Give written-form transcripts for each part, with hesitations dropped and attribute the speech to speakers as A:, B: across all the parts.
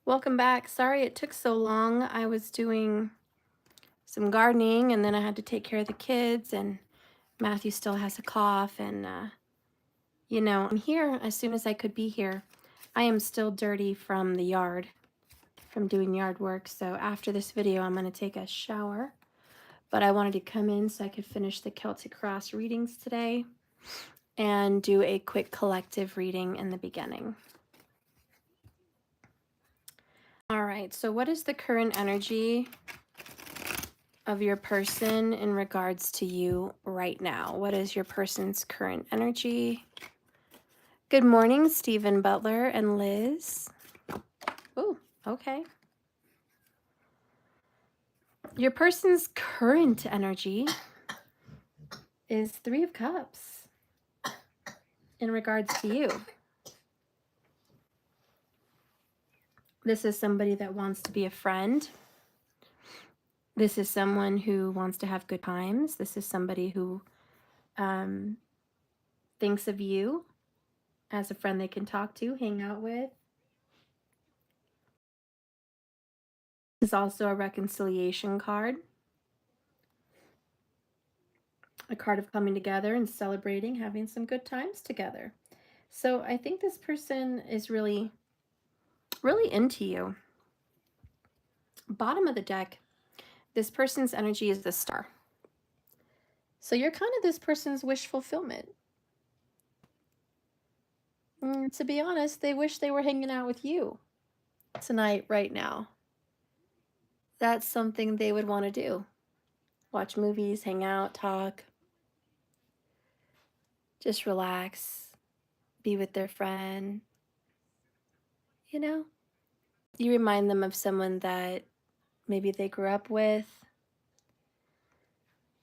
A: Welcome back. Sorry it took so long. I was doing some gardening and then I had to take care of the kids, and Matthew still has a cough, and I'm here as soon as I could be here. I am still dirty from the yard, from doing yard work. So after this video, I'm going to take a shower, but I wanted to come in so I could finish the Celtic Cross readings today and do a quick collective reading in the beginning. All right, so what is the current energy of your person in regards to you right now? What is your person's current energy? Good morning, Stephen Butler and Liz. Oh, okay. Your person's current energy is Three of Cups in regards to you. This is somebody that wants to be a friend. This is someone who wants to have good times. This is somebody who thinks of you as a friend they can talk to, hang out with. This is also a reconciliation card. A card of coming together and celebrating, having some good times together. So I think this person is really into you. Bottom of the deck, this person's energy is the Star. So you're kind of this person's wish fulfillment. To be honest, they wish they were hanging out with you tonight, right now. That's something they would want to do. Watch movies, hang out, talk. Just relax. Be with their friend. You remind them of someone that maybe they grew up with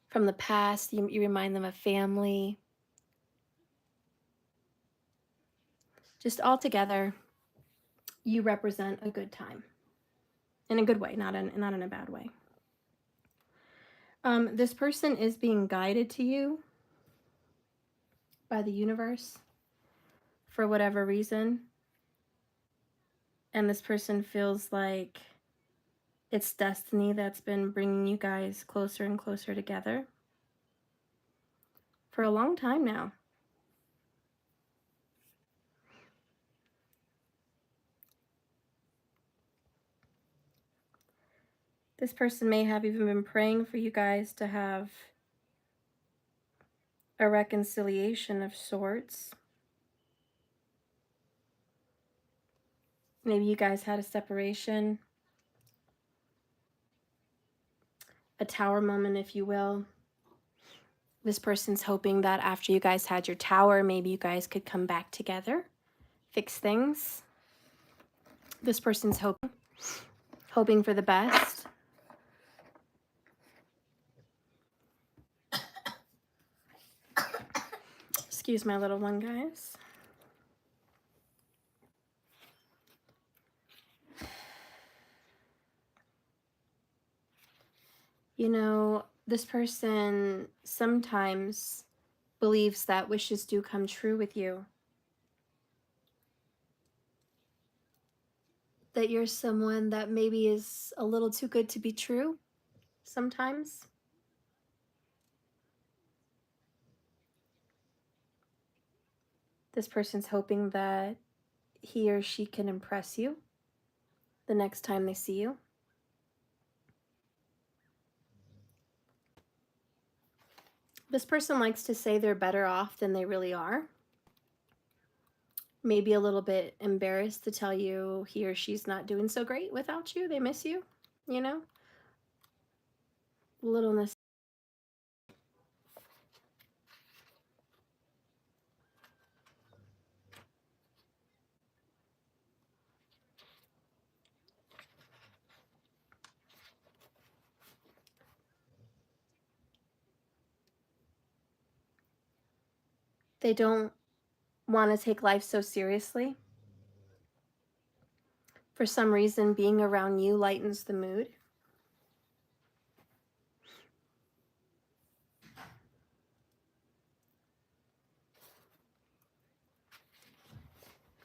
A: from the past. You remind them of family. Just all together, you represent a good time. In a good way, not in a bad way. This person is being guided to you by the universe for whatever reason. And this person feels like it's destiny that's been bringing you guys closer and closer together for a long time now. This person may have even been praying for you guys to have a reconciliation of sorts. Maybe you guys had a separation, a tower moment, if you will. This person's hoping that after you guys had your tower, maybe you guys could come back together, fix things. This person's hoping for the best. Excuse my little one, guys. This person sometimes believes that wishes do come true with you. That you're someone that maybe is a little too good to be true sometimes. This person's hoping that he or she can impress you the next time they see you. This person likes to say they're better off than they really are. Maybe a little bit embarrassed to tell you he or she's not doing so great without you. They miss you, Littleness. They don't want to take life so seriously. For some reason, being around you lightens the mood.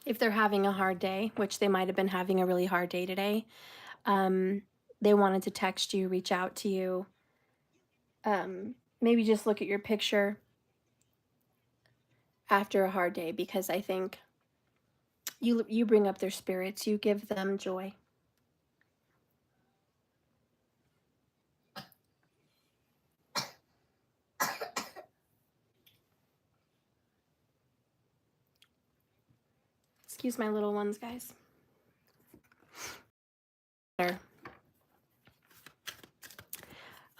A: if they're having a hard day, which they might have been having a really hard day today, they wanted to text you, reach out to you, maybe just look at your picture after a hard day, because I think you bring up their spirits, you give them joy. Excuse my little ones, guys. There.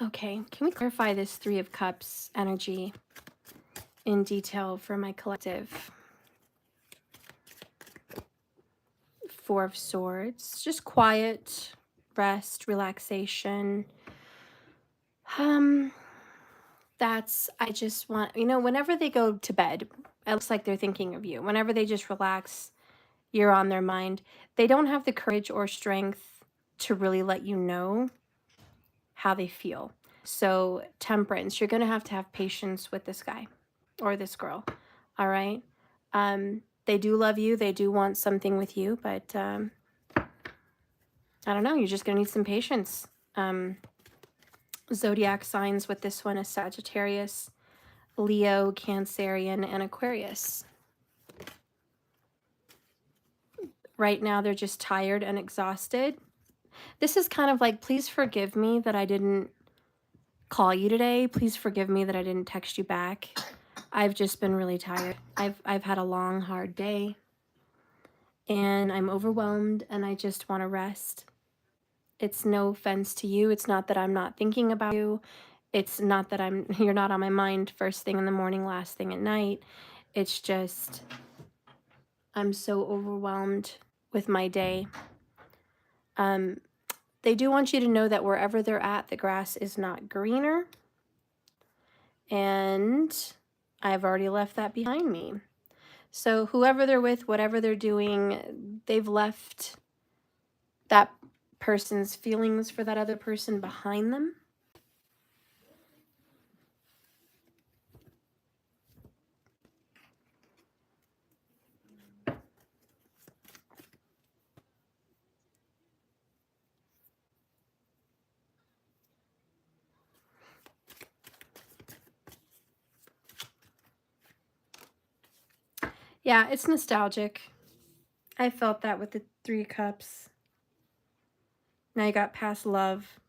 A: Okay, can we clarify this Three of Cups energy in detail for my collective? Four of Swords, just quiet, rest, relaxation. I just want, whenever they go to bed, it looks like they're thinking of you. Whenever they just relax, you're on their mind. They don't have the courage or strength to really let you know how they feel. So Temperance, you're going to have patience with this guy or this girl. All right. They do love you. They do want something with you, but I don't know. You're just going to need some patience. Zodiac signs with this one is Sagittarius, Leo, Cancerian, and Aquarius. Right now, they're just tired and exhausted. This is kind of like, please forgive me that I didn't call you today. Please forgive me that I didn't text you back. I've just been really tired. I've had a long, hard day, and I'm overwhelmed, and I just want to rest. It's no offense to you. It's not that I'm not thinking about you. It's not that you're not on my mind first thing in the morning, last thing at night. It's just, I'm so overwhelmed with my day. They do want you to know that wherever they're at, the grass is not greener. And I've already left that behind me. So whoever they're with, whatever they're doing, they've left that person's feelings for that other person behind them. Yeah, it's nostalgic. I felt that with the Three of Cups. Now you got past love.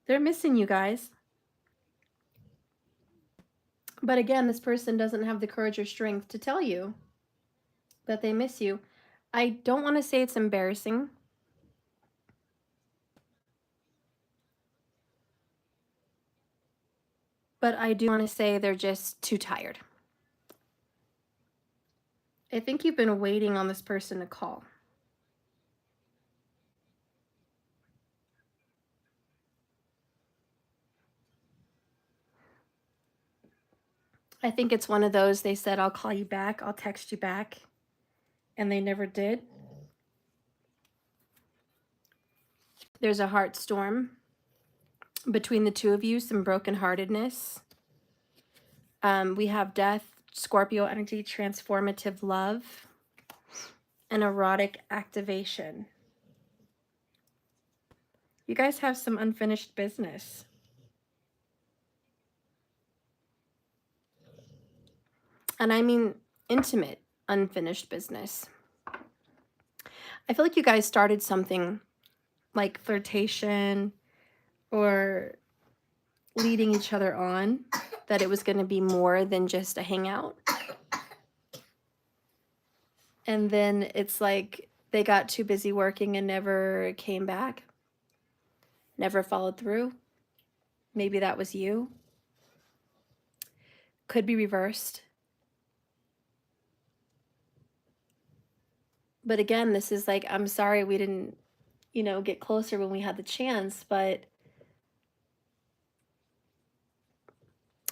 A: They're missing you guys. But again, this person doesn't have the courage or strength to tell you that they miss you. I don't want to say it's embarrassing. But I do want to say they're just too tired. I think you've been waiting on this person to call. I think it's one of those, they said, I'll call you back, I'll text you back, and they never did. There's a heart storm between the two of you, some brokenheartedness. We have death, Scorpio energy, transformative love, and erotic activation. You guys have some unfinished business. And I mean intimate, unfinished business. I feel like you guys started something like flirtation or leading each other on, that it was going to be more than just a hangout. And then it's like they got too busy working and never came back, never followed through. Maybe that was you. Could be reversed. But again, this is like, I'm sorry we didn't, get closer when we had the chance, but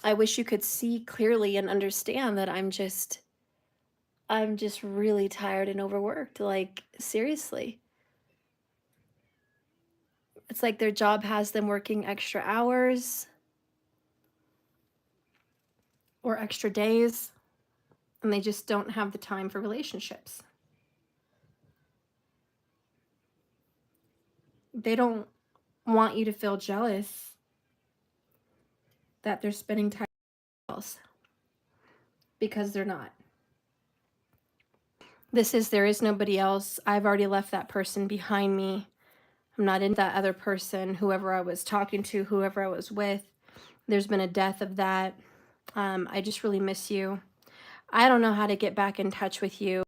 A: I wish you could see clearly and understand that I'm just really tired and overworked. Like, seriously. It's like their job has them working extra hours or extra days. and they just don't have the time for relationships. They don't want you to feel jealous that they're spending time with else, because they're not. There is nobody else. I've already left that person behind me. I'm not into that other person, whoever I was talking to, whoever I was with. There's been a death of that. I just really miss you. I don't know how to get back in touch with you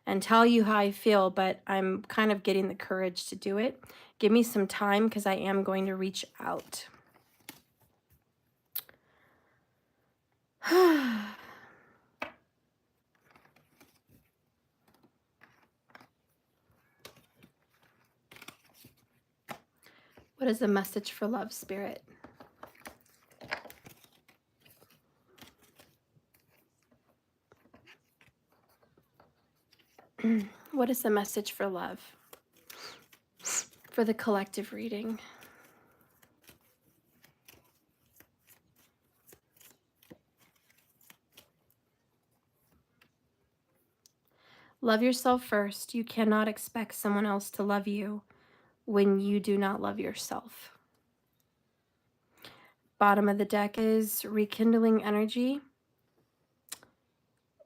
A: and tell you how I feel, but I'm kind of getting the courage to do it. Give me some time, because I am going to reach out. What is the message for love, Spirit? What is the message for love? For the collective reading. Love yourself first. You cannot expect someone else to love you when you do not love yourself. Bottom of the deck is rekindling energy.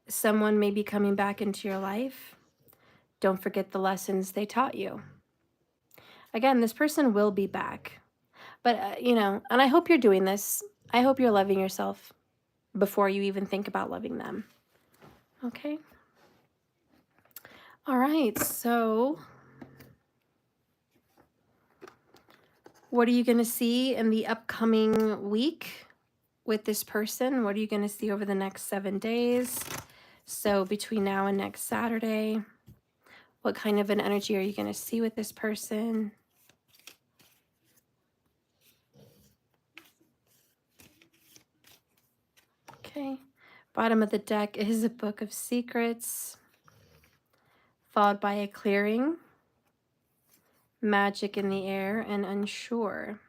A: Someone may be coming back into your life. Don't forget the lessons they taught you. Again, this person will be back. But, you know, and I hope you're doing this. I hope you're loving yourself before you even think about loving them. Okay? All right, so what are you going to see in the upcoming week with this person? What are you going to see over the next 7 days? So between now and next Saturday, what kind of an energy are you going to see with this person? Okay. Bottom of the deck is a Book of Secrets, followed by a clearing, magic in the air, and unsure.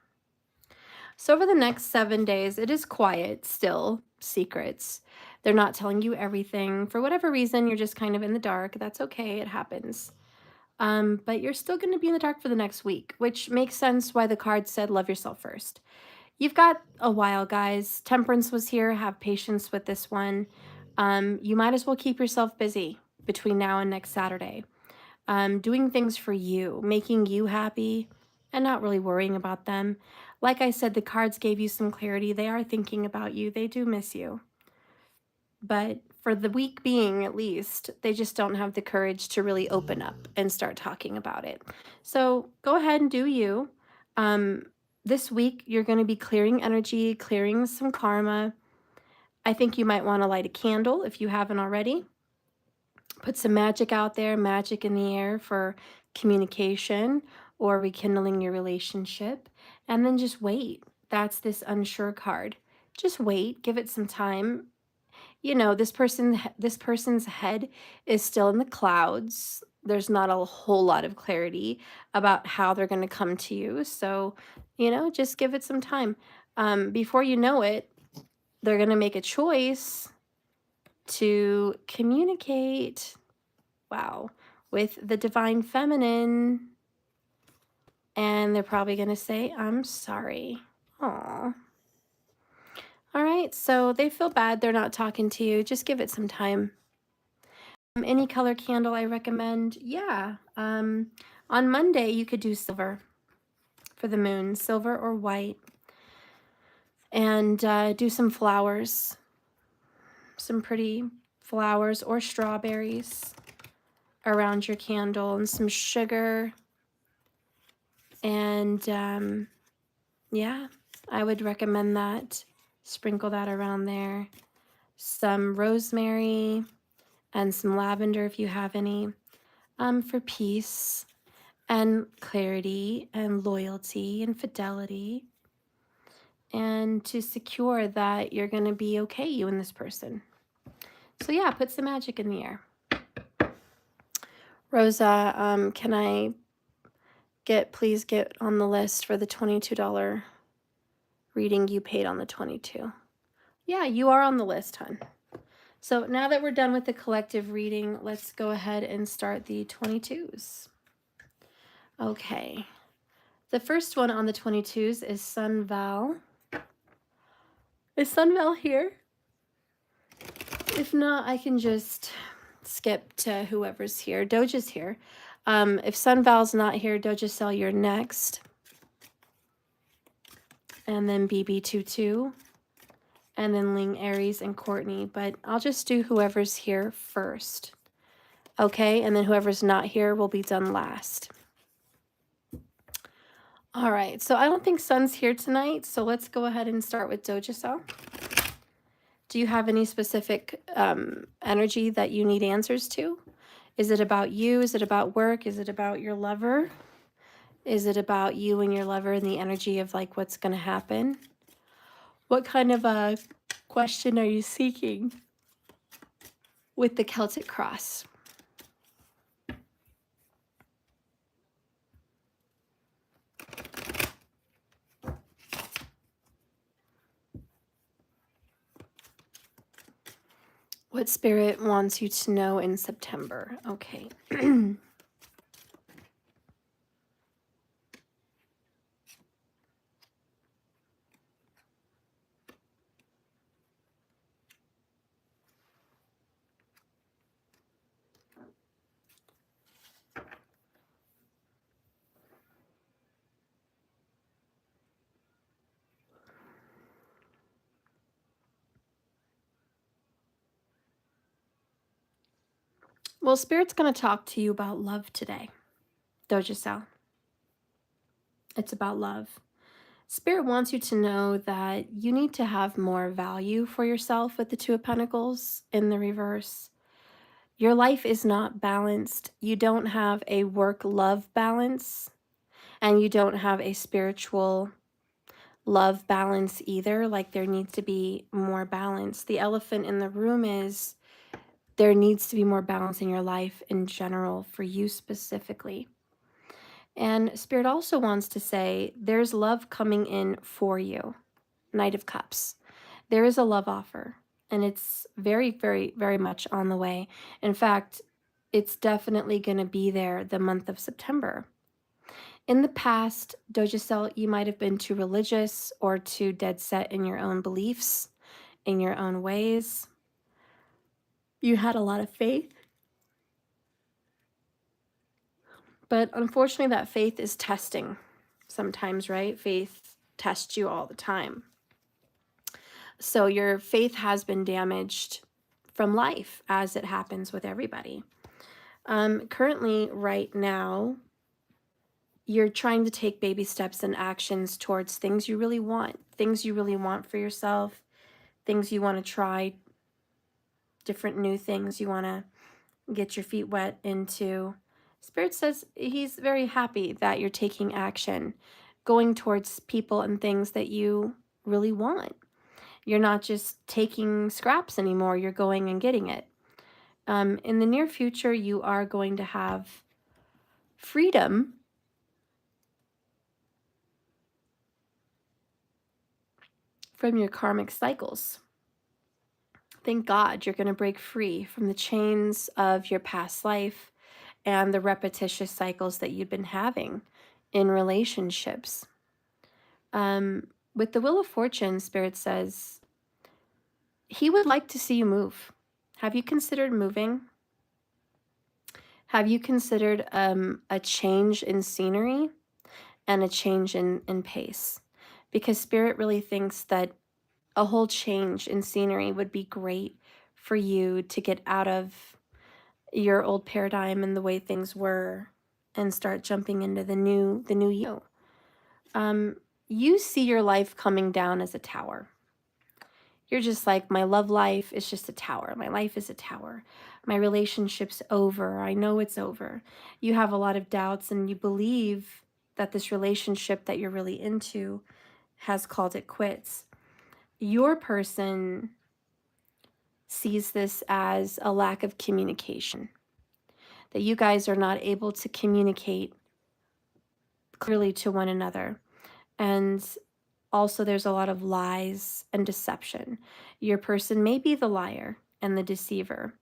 A: So over the next 7 days, it is quiet still, secrets. They're not telling you everything. For whatever reason, you're just kind of in the dark. That's okay. It happens. But you're still going to be in the dark for the next week, which makes sense why the card said love yourself first. You've got a while, guys. Temperance was here. Have patience with this one. You might as well keep yourself busy between now and next Saturday. Doing things for you, making you happy, and not really worrying about them. Like I said, the cards gave you some clarity. They are thinking about you. They do miss you. But for the week being, at least, they just don't have the courage to really open up and start talking about it. So go ahead and do you. This week, you're going to be clearing energy, clearing some karma. I think you might want to light a candle if you haven't already. Put some magic out there, magic in the air for communication or rekindling your relationship. And then just wait. That's this unsure card. Just wait, give it some time. You know, this person's head is still in the clouds. There's not a whole lot of clarity about how they're going to come to you. So, you know, just give it some time. Before you know it, they're going to make a choice to communicate, wow, with the divine feminine. And they're probably going to say, I'm sorry. Aw. All right, so they feel bad they're not talking to you. Just give it some time. Any color candle I recommend? Yeah. On Monday, you could do silver for the moon, silver or white. And do some flowers, some pretty flowers or strawberries around your candle, and some sugar. And yeah, I would recommend that. Sprinkle that around there. Some rosemary and some lavender if you have any, for peace and clarity and loyalty and fidelity, and to secure that you're going to be okay, you and this person. So yeah, put some magic in the air. Rosa, can I please get on the list for the $22 reading you paid on the 22? Yeah, you are on the list, hon. So now that we're done with the collective reading, let's go ahead and start the 22s. Okay. The first one on the 22s is Sun Val. Is Sun Val here? If not, I can just skip to whoever's here. Doja's here. If Sun Val's not here, Doja Cell, you're next. And then BB22. And then Ling, Aries, and Courtney. But I'll just do whoever's here first. Okay, and then whoever's not here will be done last. All right, so I don't think Sun's here tonight, so let's go ahead and start with Doja Cell. Do you have any specific energy that you need answers to? Is it about you? Is it about work? Is it about your lover? Is it about you and your lover and the energy of like what's going to happen? What kind of a question are you seeking with the Celtic cross? What spirit wants you to know in September? Okay. Well, Spirit's going to talk to you about love today, Doja Cell. It's about love. Spirit wants you to know that you need to have more value for yourself with the Two of Pentacles in the reverse. Your life is not balanced. You don't have a work-love balance, and you don't have a spiritual love balance either. Like there needs to be more balance. The elephant in the room is there needs to be more balance in your life in general for you specifically. And Spirit also wants to say there's love coming in for you. Knight of Cups. There is a love offer, and it's very, very, very much on the way. In fact, it's definitely going to be there the month of September. In the past, Doja Cell, you might have been too religious or too dead set in your own beliefs, in your own ways. You had a lot of faith. But unfortunately, that faith is testing sometimes, right? Faith tests you all the time. So your faith has been damaged from life, as it happens with everybody. Currently, right now, you're trying to take baby steps and actions towards things you really want for yourself, things you want to try, different new things you want to get your feet wet into. Spirit says he's very happy that you're taking action, going towards people and things that you really want. You're not just taking scraps anymore, you're going and getting it. In the near future, you are going to have freedom from your karmic cycles. Thank God you're going to break free from the chains of your past life and the repetitious cycles that you've been having in relationships. With the Wheel of Fortune, Spirit says he would like to see you move. Have you considered moving? Have you considered a change in scenery and a change in pace? Because Spirit really thinks that a whole change in scenery would be great for you to get out of your old paradigm and the way things were and start jumping into the new you. You see your life coming down as a tower. You're just like, my love life is just a tower. My life is a tower. My relationship's over. I know it's over. You have a lot of doubts and you believe that this relationship that you're really into has called it quits. Your person sees this as a lack of communication, that you guys are not able to communicate clearly to one another. And also there's a lot of lies and deception. Your person may be the liar and the deceiver.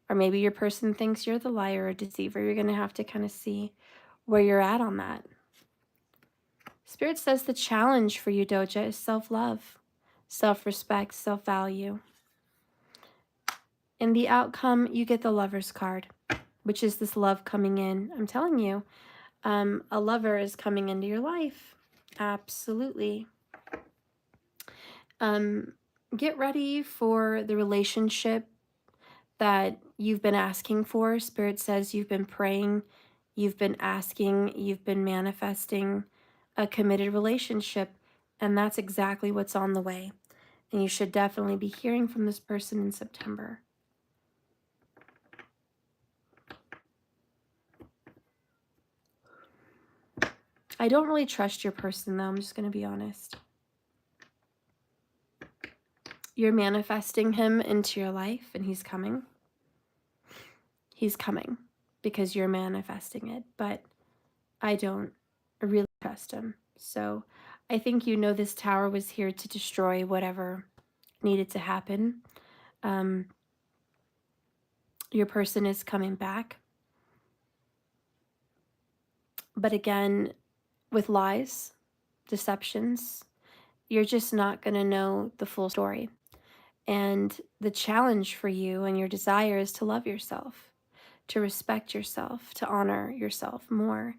A: Or maybe your person thinks you're the liar or deceiver. You're going to have to kind of see where you're at on that. Spirit says the challenge for you, Doja, is self-love, self-respect, self-value. In the outcome, you get the Lover's card, which is this love coming in. I'm telling you, a lover is coming into your life. Absolutely. Get ready for the relationship that you've been asking for. Spirit says you've been praying, you've been asking, you've been manifesting a committed relationship, and that's exactly what's on the way. And you should definitely be hearing from this person in September. I don't really trust your person, though. I'm just going to be honest. You're manifesting him into your life, and he's coming. He's coming because you're manifesting it, but I don't really trust him. So I think you know this tower was here to destroy whatever needed to happen. Your person is coming back. But again, with lies, deceptions, you're just not going to know the full story. And the challenge for you and your desire is to love yourself, to respect yourself, to honor yourself more.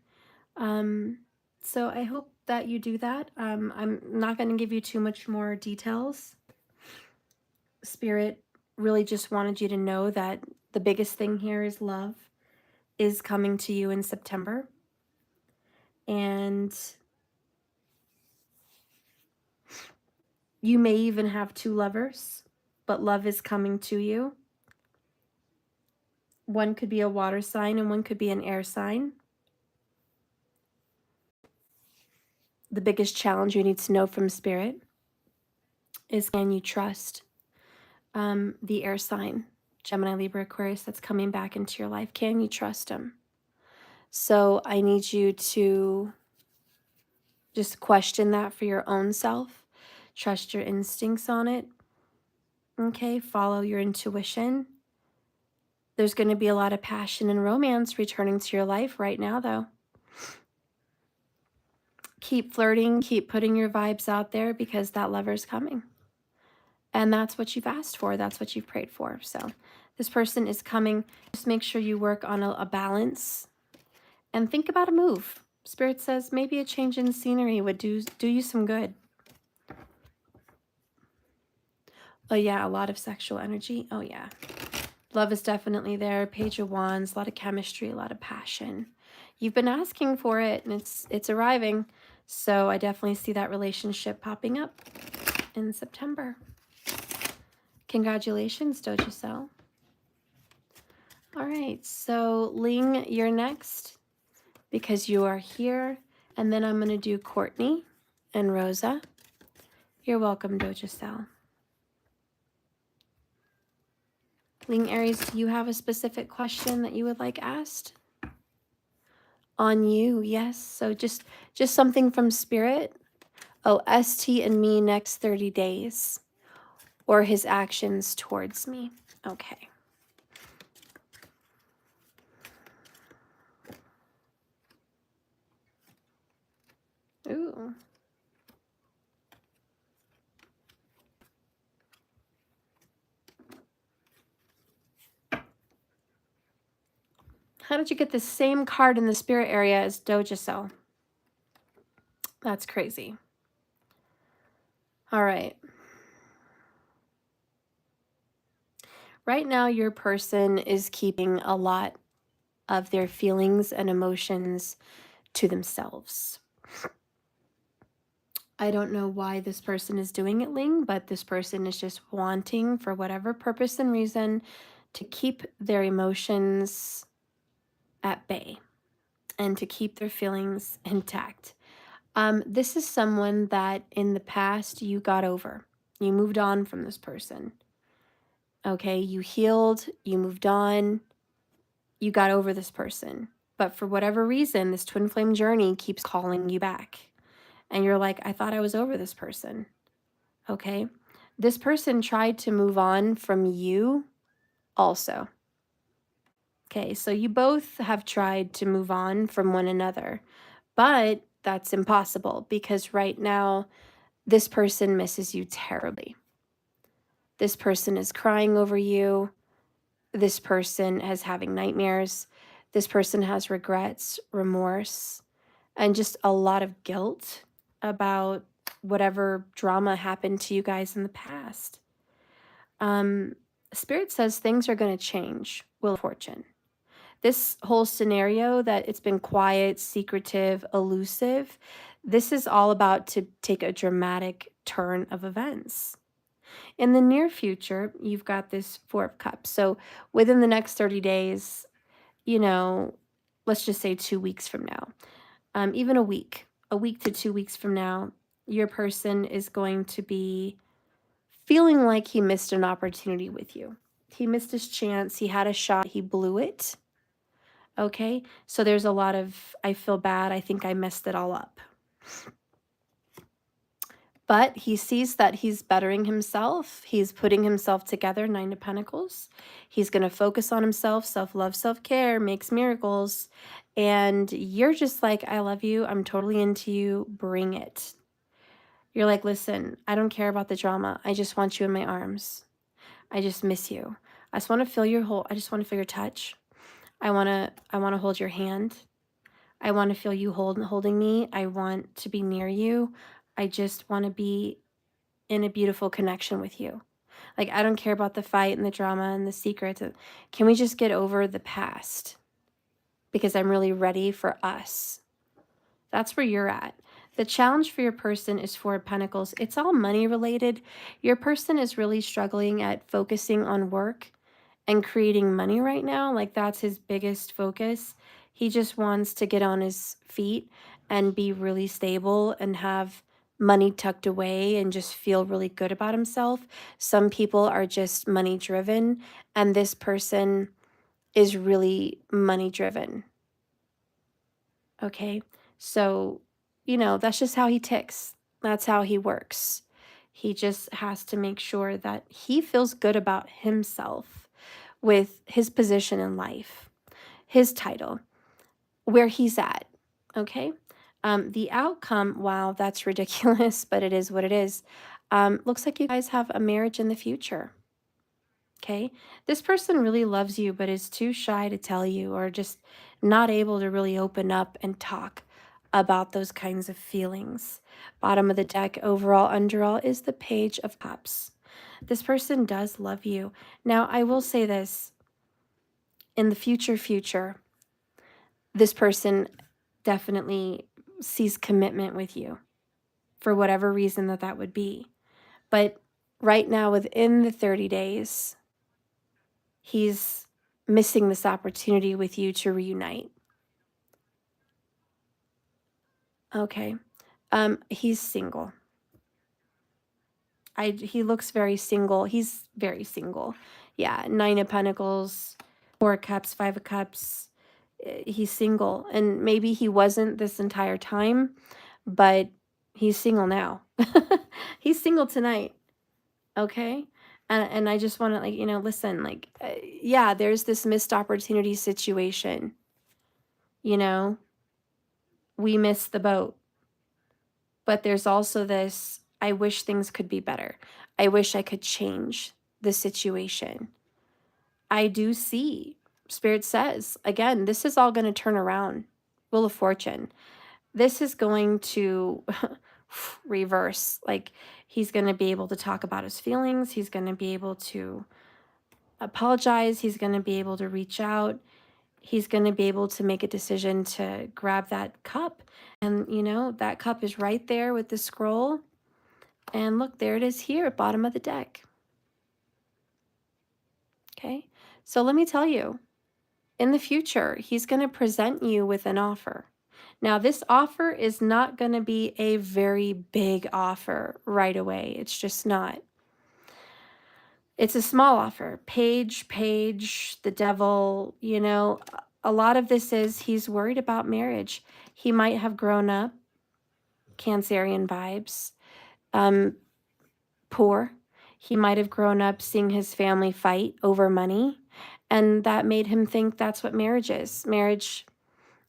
A: So I hope that you do that. I'm not going to give you too much more details. Spirit really just wanted you to know that the biggest thing here is love is coming to you in September. And you may even have two lovers, but love is coming to you. One could be a water sign and one could be an air sign. The biggest challenge you need to know from Spirit is, can you trust the air sign, Gemini, Libra, Aquarius, that's coming back into your life? Can you trust him? So I need you to just question that for your own self. Trust your instincts on it. Okay, follow your intuition. There's going to be a lot of passion and romance returning to your life right now, though. Keep flirting, keep putting your vibes out there because that lover's coming. And that's what you've asked for. That's what you've prayed for. So this person is coming. Just make sure you work on a balance and think about a move. Spirit says maybe a change in scenery would do you some good. Oh yeah, a lot of sexual energy. Oh yeah. Love is definitely there. Page of Wands, a lot of chemistry, a lot of passion. You've been asking for it and it's arriving. So I definitely see that relationship popping up in September. Congratulations, Doja Cell. All right, so Ling, you're next because you are here. And then I'm going to do Courtney and Rosa. You're welcome, Doja Cell. Ling, Aries, do you have a specific question that you would like asked? On you, yes. So just something from Spirit. Oh, ST and me next 30 days. Or his actions towards me. Okay. Ooh. How did you get the same card in the Spirit area as Doja Cell? That's crazy. All right. Right now, your person is keeping a lot of their feelings and emotions to themselves. I don't know why this person is doing it, Ling, but this person is just wanting, for whatever purpose and reason, to keep their emotions at bay and to keep their feelings intact. This is someone that in the past you got over. You moved on from this person. Okay, you healed, you moved on, you got over this person. But for whatever reason, this twin flame journey keeps calling you back. And you're like, I thought I was over this person. Okay, this person tried to move on from you also. Okay, so you both have tried to move on from one another, but that's impossible because right now this person misses you terribly. This person is crying over you. This person is having nightmares. This person has regrets, remorse, and just a lot of guilt about whatever drama happened to you guys in the past. Spirit says things are going to change, Wheel of Fortune. This whole scenario that it's been quiet, secretive, elusive, this is all about to take a dramatic turn of events. In the near future, you've got this Four of Cups. So within the next 30 days, let's just say 2 weeks from now, even a week to 2 weeks from now, your person is going to be feeling like he missed an opportunity with you. He missed his chance. He had a shot. He blew it. Okay? So there's a lot of, I feel bad. I think I messed it all up. But he sees that he's bettering himself. He's putting himself together, 9 of Pentacles. He's going to focus on himself, self-love, self-care, makes miracles. And you're just like, I love you. I'm totally into you. Bring it. You're like, listen, I don't care about the drama. I just want you in my arms. I just miss you. I just want to feel your I just want to feel your touch. I want to hold your hand. I want to feel you holding me. I want to be near you. I just want to be in a beautiful connection with you. Like, I don't care about the fight and the drama and the secrets. Can we just get over the past? Because I'm really ready for us. That's where you're at. The challenge for your person is Four of Pentacles. It's all money related. Your person is really struggling at focusing on work and creating money right now. Like, that's his biggest focus. He just wants to get on his feet and be really stable and have money tucked away and just feel really good about himself. Some people are just money driven, and this person is really money driven. Okay, so, that's just how he ticks. That's how he works. He just has to make sure that he feels good about himself with his position in life, his title, where he's at. Okay, the outcome, wow, that's ridiculous, but it is what it is. Looks like you guys have a marriage in the future. Okay, this person really loves you, but is too shy to tell you, or just not able to really open up and talk about those kinds of feelings. Bottom of the deck, overall, underall, is the Page of Cups. This person does love you. Now, I will say this. In the future, this person definitely sees commitment with you for whatever reason that would be. But right now, within the 30 days, he's missing this opportunity with you to reunite. Okay. He's single. He looks very single. He's very single. Yeah, 9 of Pentacles, 4 of Cups, 5 of Cups. He's single, and maybe he wasn't this entire time, but he's single now. He's single tonight. Okay. And I just want to, listen, yeah, there's this missed opportunity situation. We missed the boat. But there's also this, I wish things could be better. I wish I could change the situation. I do see, Spirit says, again, this is all going to turn around. Wheel of Fortune. This is going to reverse. Like, he's going to be able to talk about his feelings. He's going to be able to apologize. He's going to be able to reach out. He's going to be able to make a decision to grab that cup. And, that cup is right there with the scroll. And look, there it is here at bottom of the deck. Okay. So let me tell you, in the future, he's going to present you with an offer. Now, this offer is not going to be a very big offer right away. It's just not. It's a small offer. Page, the devil, a lot of this is he's worried about marriage. He might have grown up, Cancerian vibes, poor. He might have grown up seeing his family fight over money. And that made him think that's what marriage is. Marriage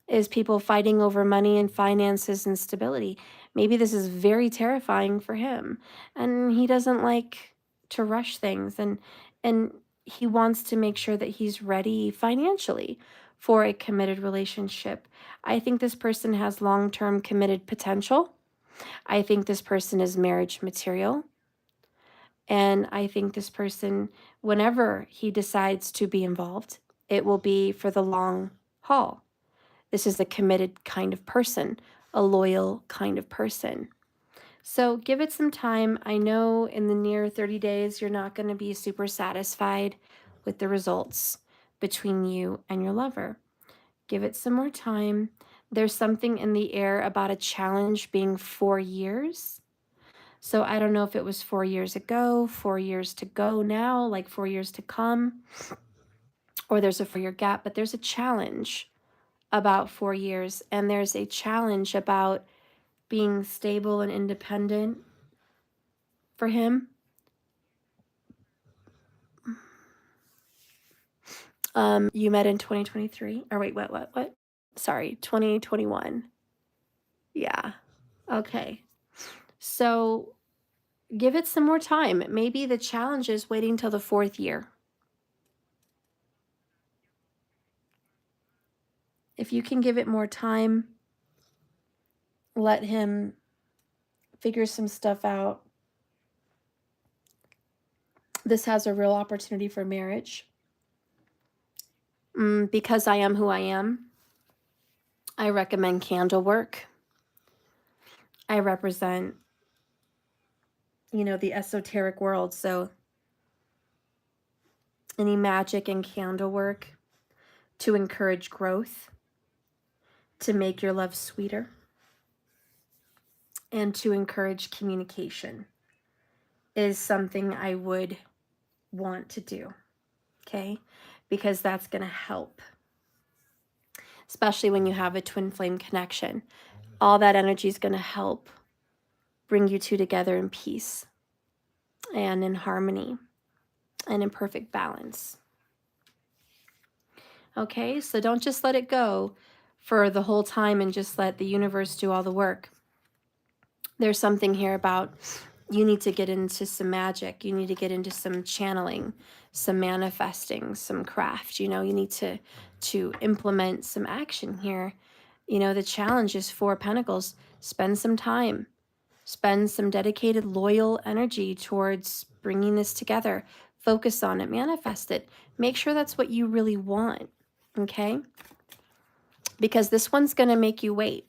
A: is people fighting over money and finances and stability. Maybe this is very terrifying for him. And he doesn't like to rush things, and he wants to make sure that he's ready financially for a committed relationship. I think this person has long-term committed potential. I think this person is marriage material. And I think this person, whenever he decides to be involved, it will be for the long haul. This is a committed kind of person, a loyal kind of person. So give it some time. I know in the near 30 days, you're not going to be super satisfied with the results between you and your lover. Give it some more time. There's something in the air about a challenge being 4 years. So I don't know if it was 4 years ago, 4 years to go now, like 4 years to come, or there's a 4-year gap, but there's a challenge about 4 years, and there's a challenge about being stable and independent for him. You met in 2023, or wait, what? Sorry, 2021. Yeah. Okay. So give it some more time. Maybe the challenge is waiting till the 4th year. If you can give it more time, let him figure some stuff out. This has a real opportunity for marriage. Because I am who I am, I recommend candle work. I represent, the esoteric world. So any magic and candle work to encourage growth, to make your love sweeter, and to encourage communication is something I would want to do, okay? Because that's going to help, especially when you have a twin flame connection. All that energy is going to help bring you two together in peace and in harmony and in perfect balance. Okay, so don't just let it go for the whole time and just let the universe do all the work. There's something here about you need to get into some magic. You need to get into some channeling, some manifesting, some craft. You need to implement some action here. The challenge is 4 Pentacles. Spend some time. Spend some dedicated, loyal energy towards bringing this together. Focus on it. Manifest it. Make sure that's what you really want. Okay? Because this one's going to make you wait.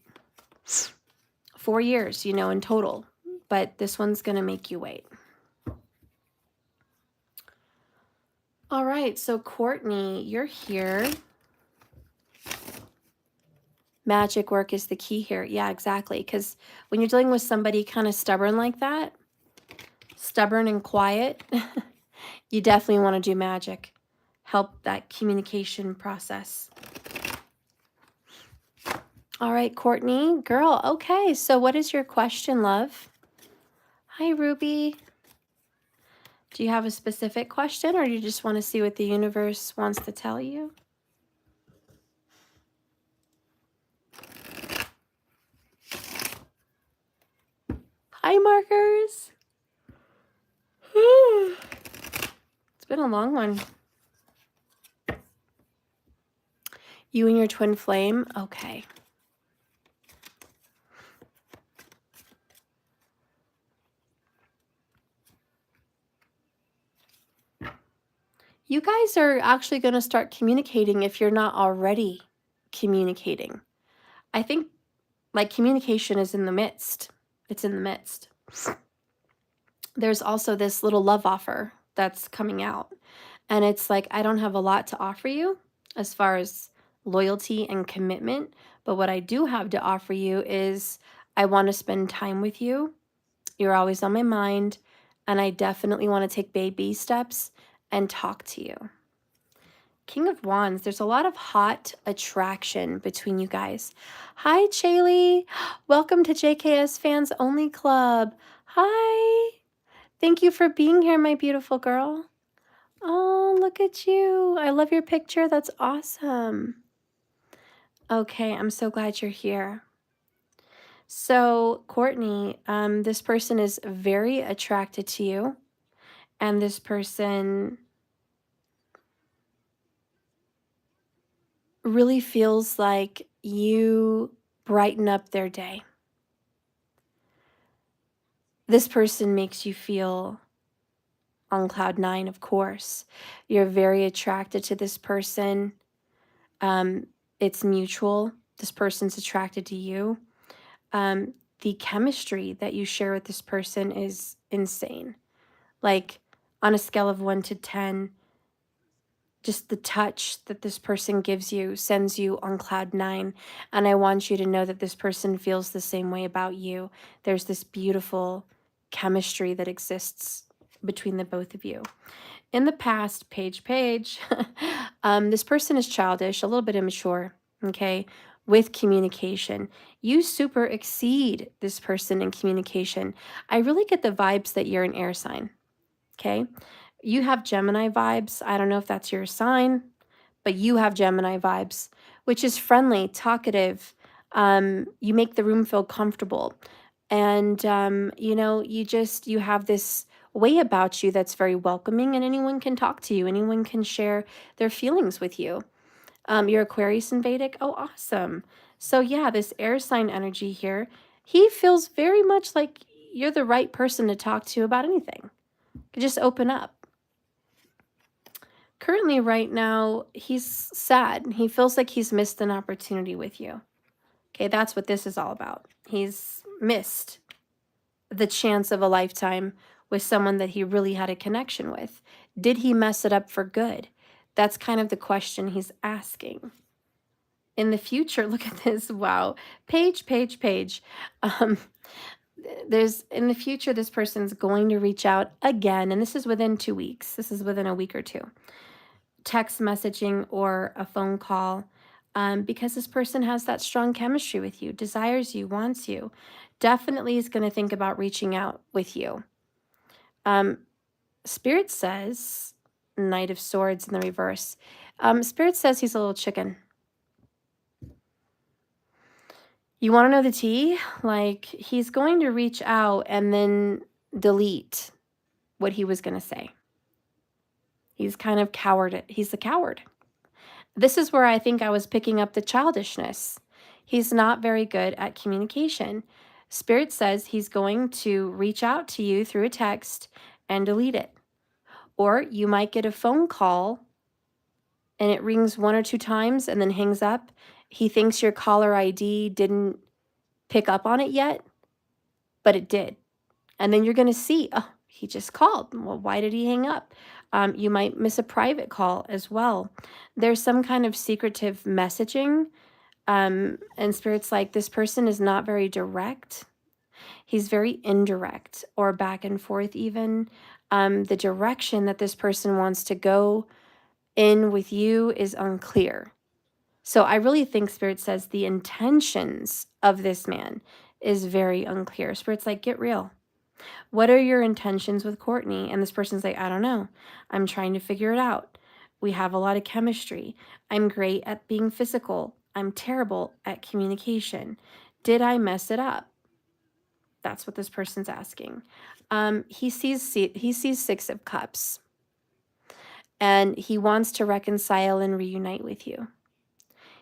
A: 4 years, in total. But this one's going to make you wait. All right, so Courtney, you're here. Magic work is the key here. Yeah, exactly. Because when you're dealing with somebody kind of stubborn like that, stubborn and quiet, you definitely want to do magic. Help that communication process. All right, Courtney, girl. Okay, so what is your question, love? Hi, Ruby. Do you have a specific question, or do you just want to see what the universe wants to tell you? Hi, Markers. It's been a long one. You and your twin flame? Okay. You guys are actually going to start communicating if you're not already communicating. I think communication is in the midst. It's in the midst. There's also this little love offer that's coming out. And it's like, I don't have a lot to offer you as far as loyalty and commitment. But what I do have to offer you is I want to spend time with you. You're always on my mind. And I definitely want to take baby steps and talk to you. King of Wands, there's a lot of hot attraction between you guys. Hi, Shaye. Welcome to JKS Fans Only Club. Hi. Thank you for being here, my beautiful girl. Oh, look at you. I love your picture. That's awesome. Okay, I'm so glad you're here. So, Courtney, this person is very attracted to you, and this person really feels like you brighten up their day. This person makes you feel on cloud nine, of course. You're very attracted to this person. Um, it's mutual. This person's attracted to you. Um, the chemistry that you share with this person is insane. Like on a scale of 1 to 10, just the touch that this person gives you sends you on cloud nine. And I want you to know that this person feels the same way about you. There's this beautiful chemistry that exists between the both of you. In the past, Paige, this person is childish, a little bit immature, okay, with communication. You super exceed this person in communication. I really get the vibes that you're an air sign, okay? You have Gemini vibes. I don't know if that's your sign, but you have Gemini vibes, which is friendly, talkative. You make the room feel comfortable. And, you have this way about you that's very welcoming, and anyone can talk to you. Anyone can share their feelings with you. You're Aquarius in Vedic. Oh, awesome. So yeah, this air sign energy here, he feels very much like you're the right person to talk to about anything. Just open up. Currently, right now, he's sad. He feels like he's missed an opportunity with you. Okay, that's what this is all about. He's missed the chance of a lifetime with someone that he really had a connection with. Did he mess it up for good? That's kind of the question he's asking. In the future, look at this. Wow. Page. Um, in the future, this person's going to reach out again, and this is within 2 weeks. This is within a week or two. Text messaging or a phone call, because this person has that strong chemistry with you, desires you, wants you, definitely is going to think about reaching out with you. Spirit says, Knight of Swords in the reverse. Spirit says he's a little chicken. You want to know the tea? Like, he's going to reach out and then delete what he was going to say. He's kind of coward. He's a coward. This is where I think I was picking up the childishness. He's not very good at communication. Spirit says he's going to reach out to you through a text and delete it. Or you might get a phone call and it rings 1 or 2 times and then hangs up. He thinks your caller ID didn't pick up on it yet, but it did. And then you're going to see, oh, he just called. Well, why did he hang up? You might miss a private call as well. There's some kind of secretive messaging. And Spirit's like, this person is not very direct. He's very indirect or back and forth even. The direction that this person wants to go in with you is unclear. So I really think Spirit says the intentions of this man is very unclear. Spirit's like, get real. What are your intentions with Courtney? And this person's like, I don't know. I'm trying to figure it out. We have a lot of chemistry. I'm great at being physical. I'm terrible at communication. Did I mess it up? That's what this person's asking. He sees 6 of Cups. And he wants to reconcile and reunite with you.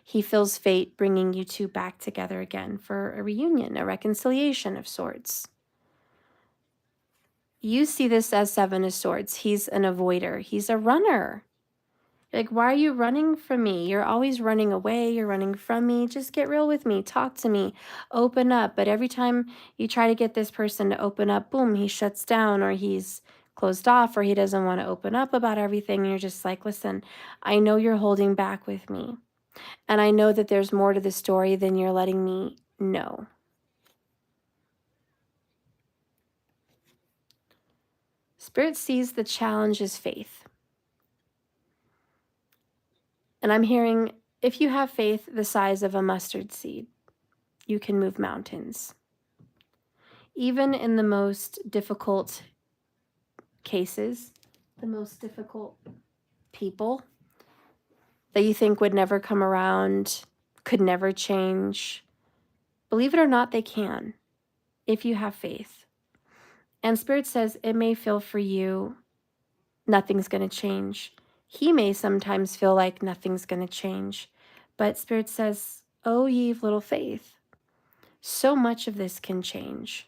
A: He feels fate bringing you two back together again for a reunion, a reconciliation of sorts. You see this as 7 of Swords. He's an avoider. He's a runner. Like, why are you running from me? You're always running away. You're running from me. Just get real with me. Talk to me. Open up. But every time you try to get this person to open up, boom, he shuts down or he's closed off or he doesn't want to open up about everything. And you're just like, listen, I know you're holding back with me. And I know that there's more to the story than you're letting me know. Spirit sees the challenge as faith. And I'm hearing, if you have faith the size of a mustard seed, you can move mountains. Even in the most difficult cases, the most difficult people that you think would never come around, could never change. Believe it or not, they can, if you have faith. And Spirit says it may feel for you nothing's going to change. He may sometimes feel like nothing's going to change. But Spirit says, oh, ye of little faith, so much of this can change.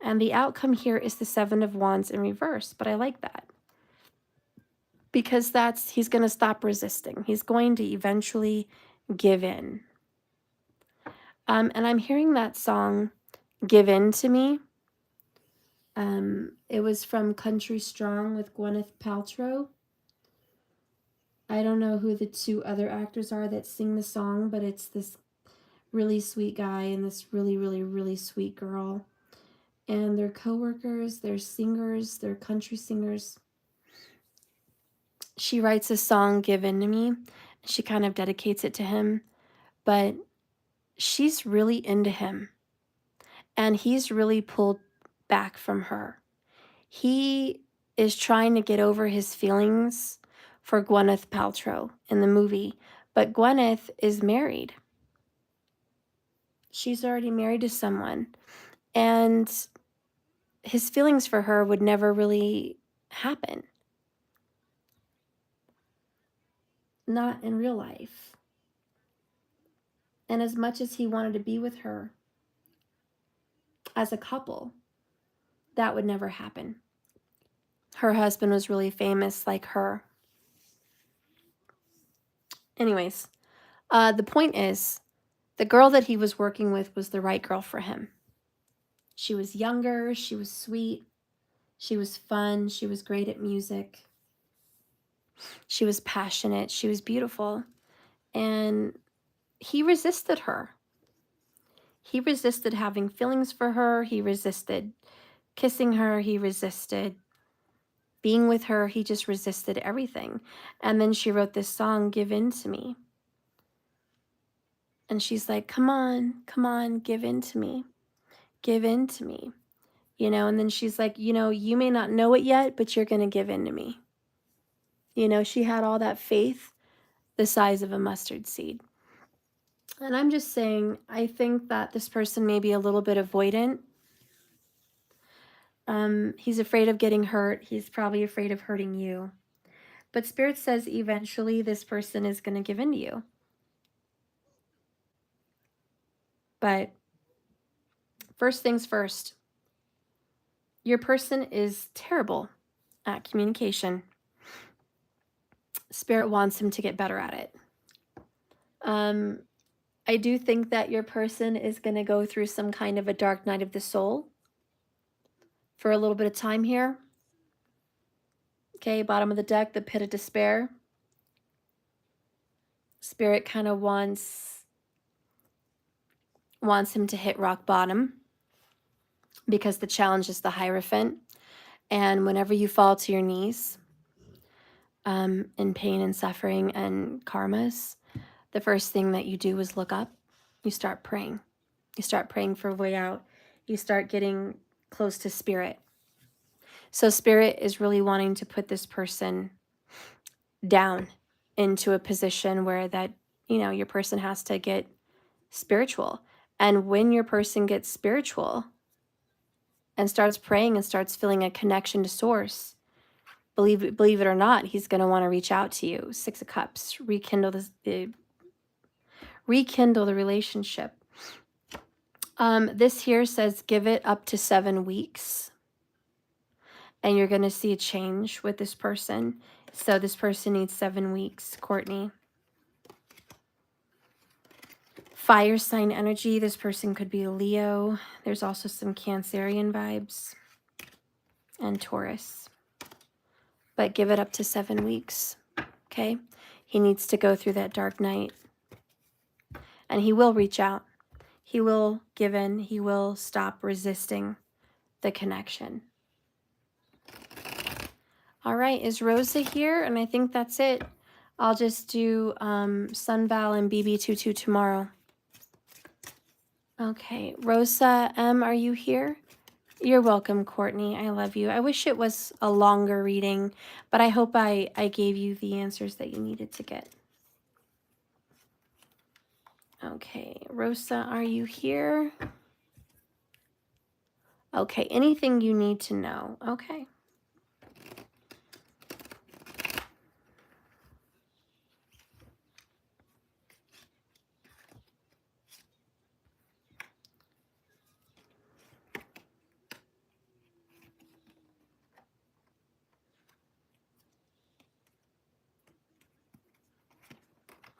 A: And the outcome here is the Seven of Wands in reverse. But I like that. Because he's going to stop resisting. He's going to eventually give in. And I'm hearing that song, Give In to Me. It was from Country Strong with Gwyneth Paltrow. I don't know who the two other actors are that sing the song, but it's this really sweet guy and this really, really, really sweet girl. And they're co-workers, they're singers, they're country singers. She writes a song, Give In to Me. She kind of dedicates it to him, but she's really into him. And he's really pulled back from her. He is trying to get over his feelings for Gwyneth Paltrow in the movie, but Gwyneth is married. She's already married to someone, and his feelings for her would never really happen. Not in real life. And as much as he wanted to be with her as a couple, that would never happen. Her husband was really famous like her. Anyways, the point is, the girl that he was working with was the right girl for him. She was younger, she was sweet, she was fun, she was great at music. She was passionate, she was beautiful. And he resisted her. He resisted having feelings for her. He resisted kissing her. He resisted being with her. He just resisted everything. And then she wrote this song, Give In to Me. And she's like, come on, give in to me. Give in to me. You know, and then she's like, you know, you may not know it yet, but you're going to give in to me. You know, she had all that faith the size of a mustard seed. And I'm just saying, I think that this person may be a little bit avoidant. He's afraid of getting hurt. He's probably afraid of hurting you. But Spirit says eventually this person is going to give in to you. But first things first, your person is terrible at communication. Spirit wants him to get better at it. I do think that your person is going to go through some kind of a dark night of the soul for a little bit of time here. Okay, bottom of the deck, the pit of despair. Spirit kind of wants him to hit rock bottom because the challenge is the Hierophant. And whenever you fall to your knees in pain and suffering and karmas, the first thing that you do is look up. You start praying. You start praying for a way out. You start getting close to Spirit. So Spirit is really wanting to put this person down into a position where that, you know, your person has to get spiritual. And when your person gets spiritual and starts praying and starts feeling a connection to Source, believe it or not, he's going to want to reach out to you. Six of Cups, rekindle the relationship. This here says give it up to 7 weeks. And you're going to see a change with this person. So this person needs 7 weeks, Courtney. Fire sign energy. This person could be a Leo. There's also some Cancerian vibes. And Taurus. But give it up to 7 weeks. Okay? He needs to go through that dark night. And he will reach out. He will give in. He will stop resisting the connection. All right, is Rosa here? And I think that's it. I'll just do Sunval and BB22 tomorrow. Okay, Rosa M, are you here? You're welcome, Courtney. I love you. I wish it was a longer reading, but I hope I gave you the answers that you needed to get. Okay, Rosa, are you here? Okay, anything you need to know. Okay.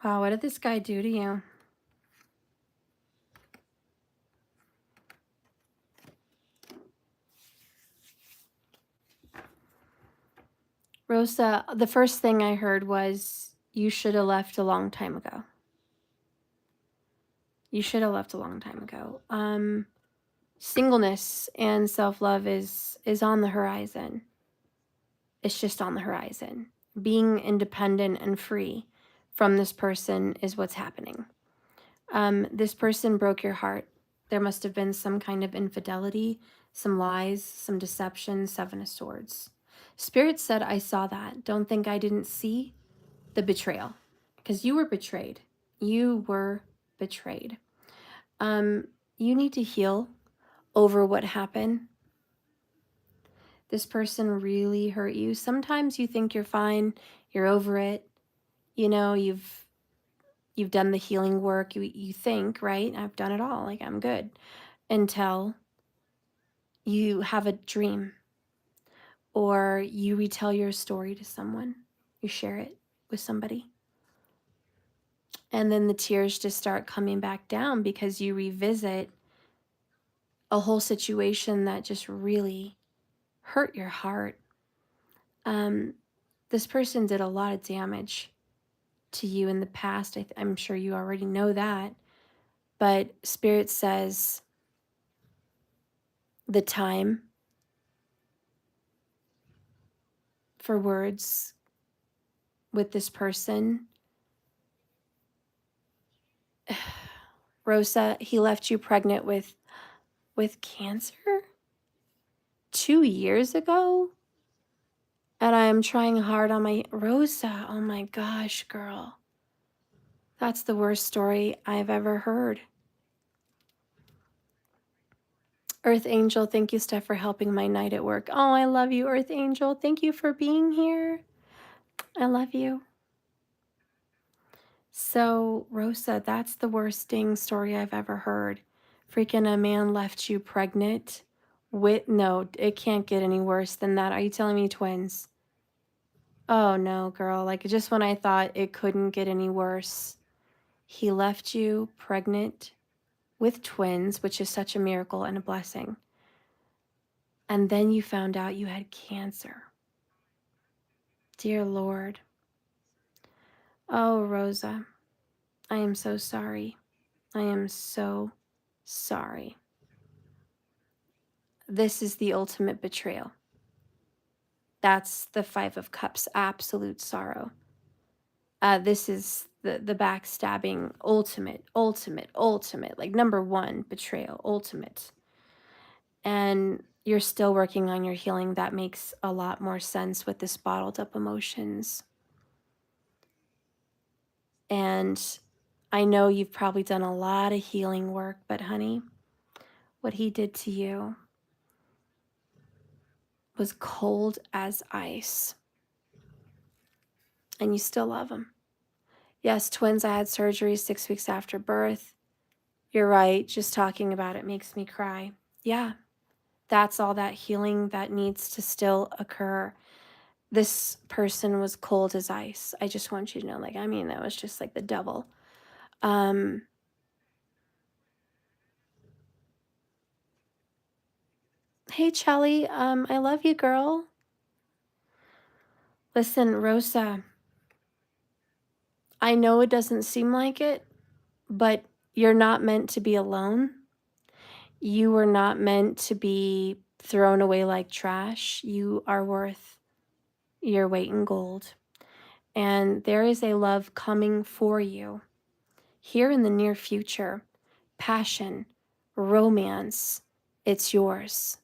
A: Wow, what did this guy do to you? Rosa, the first thing I heard was you should have left a long time ago. You should have left a long time ago. Singleness and self-love is on the horizon. It's just on the horizon. Being independent and free from this person is what's happening. This person broke your heart. There must have been some kind of infidelity, some lies, some deception, Seven of Swords. Spirit said, I saw that. Don't think I didn't see the betrayal, because you were betrayed. You were betrayed. You need to heal over what happened. This person really hurt you. Sometimes you think you're fine, you're over it. You know, you've done the healing work. You think, right? I've done it all. Like, I'm good. Until you have a dream or you retell your story to someone. You share it with somebody. And then the tears just start coming back down because you revisit a whole situation that just really hurt your heart. This person did a lot of damage to you in the past. I'm sure you already know that. But Spirit says the time for words with this person. Rosa, he left you pregnant with cancer 2 years ago? And I'm trying hard on my Rosa. Oh my gosh, girl. That's the worst story I've ever heard. Earth Angel, thank you, Steph, for helping my night at work. Oh, I love you, Earth Angel. Thank you for being here. I love you. So, Rosa, that's the worst dang story I've ever heard. Freaking a man left you pregnant with, no, it can't get any worse than that. Are you telling me twins? Oh no, girl. Like, just when I thought it couldn't get any worse, he left you pregnant with twins, which is such a miracle and a blessing. And then you found out you had cancer. Dear Lord. Oh, Rosa, I am so sorry. I am so sorry. This is the ultimate betrayal. That's the Five of Cups, absolute sorrow. This is the backstabbing, ultimate, like number one betrayal, ultimate. And you're still working on your healing. That makes a lot more sense with this bottled up emotions. And I know you've probably done a lot of healing work, but honey, what he did to you was cold as ice. And you still love him. Yes, twins, I had surgery 6 weeks after birth. You're right. Just talking about it makes me cry. Yeah, that's all that healing that needs to still occur. This person was cold as ice. I just want you to know, like, I mean, that was just like the devil. Hey, Chelly, I love you, girl. Listen, Rosa, I know it doesn't seem like it, but you're not meant to be alone. You were not meant to be thrown away like trash. You are worth your weight in gold. And there is a love coming for you here in the near future. Passion, romance, it's yours.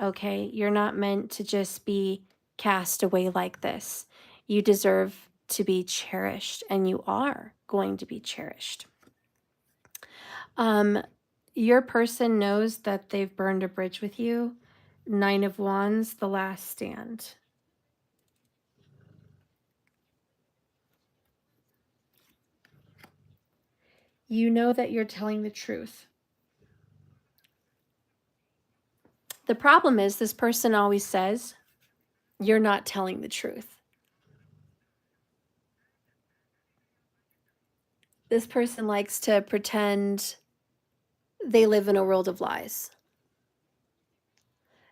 A: okay? You're not meant to just be cast away like this. You deserve to be cherished, and you are going to be cherished. Your person knows that they've burned a bridge with you. 9 of Wands, the last stand. You know that you're telling the truth. The problem is this person always says, you're not telling the truth. This person likes to pretend they live in a world of lies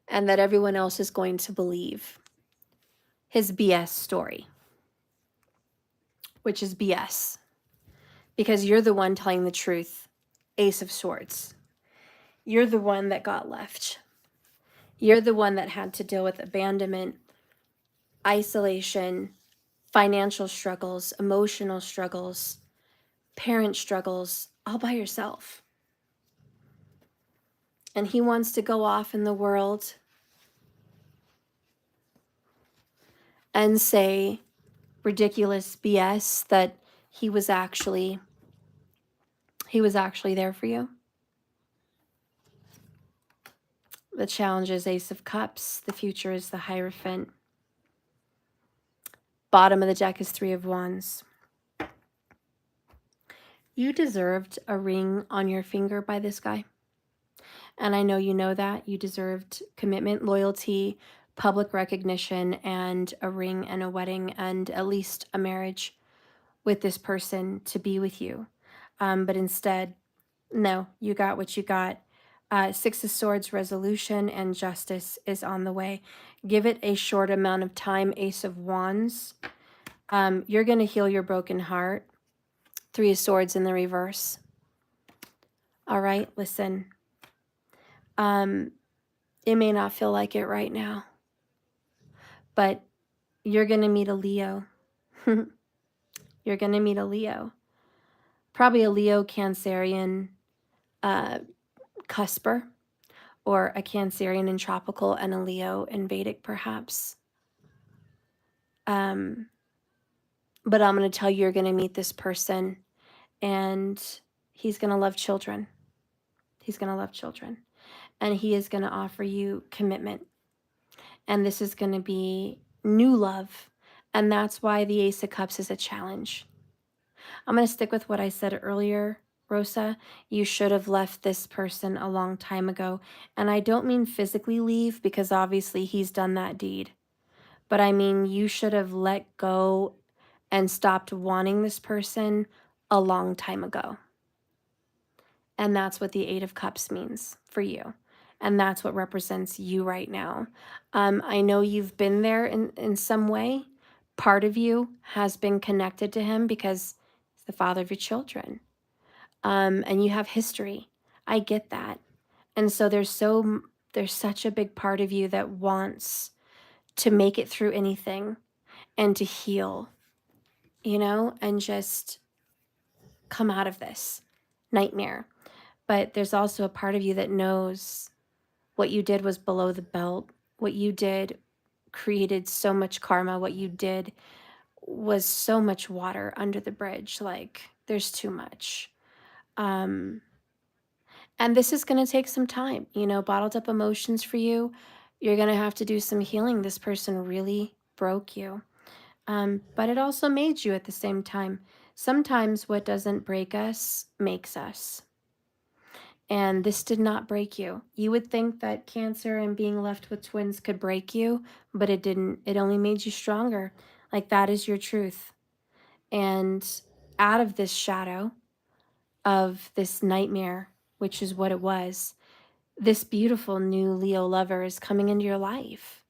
A: and that everyone else is going to believe his BS story, which is BS, because you're the one telling the truth. Ace of Swords. You're the one that got left. You're the one that had to deal with abandonment, isolation, financial struggles, emotional struggles, parent struggles, all by yourself. And he wants to go off in the world and say ridiculous BS that he was actually there for you. The challenge is Ace of Cups. The future is the Hierophant. Bottom of the deck is 3 of Wands. You deserved a ring on your finger by this guy. And I know you know that. You deserved commitment, loyalty, public recognition, and a ring and a wedding and at least a marriage with this person to be with you. But instead, no, you got what you got. 6 of Swords, resolution, and justice is on the way. Give it a short amount of time. Ace of Wands. You're going to heal your broken heart. 3 of Swords in the reverse. All right, listen. It may not feel like it right now, but you're going to meet a Leo. You're going to meet a Leo. Probably a Leo Cancerian cusper, or a Cancerian in tropical and a Leo in Vedic, perhaps. But I'm going to tell you, you're going to meet this person, and he's going to love children. He's going to love children. And he is going to offer you commitment. And this is going to be new love. And that's why the Ace of Cups is a challenge. I'm going to stick with what I said earlier, Rosa. You should have left this person a long time ago. And I don't mean physically leave, because obviously he's done that deed. But I mean, you should have let go and stopped wanting this person a long time ago. And that's what the 8 of Cups means for you. And that's what represents you right now. I know you've been there in some way. Part of you has been connected to him because he's the father of your children. And you have history. I get that. And so there's such a big part of you that wants to make it through anything and to heal, and just come out of this nightmare. But there's also a part of you that knows what you did was below the belt. What you did created so much karma. What you did was so much water under the bridge. Like, there's too much. And this is going to take some time, bottled up emotions for you. You're going to have to do some healing. This person really broke you. But it also made you at the same time. Sometimes what doesn't break us makes us. And this did not break you. You would think that Cancer and being left with twins could break you, but it didn't. It only made you stronger. Like, that is your truth. And out of this shadow of this nightmare, which is what it was, this beautiful new Leo lover is coming into your life.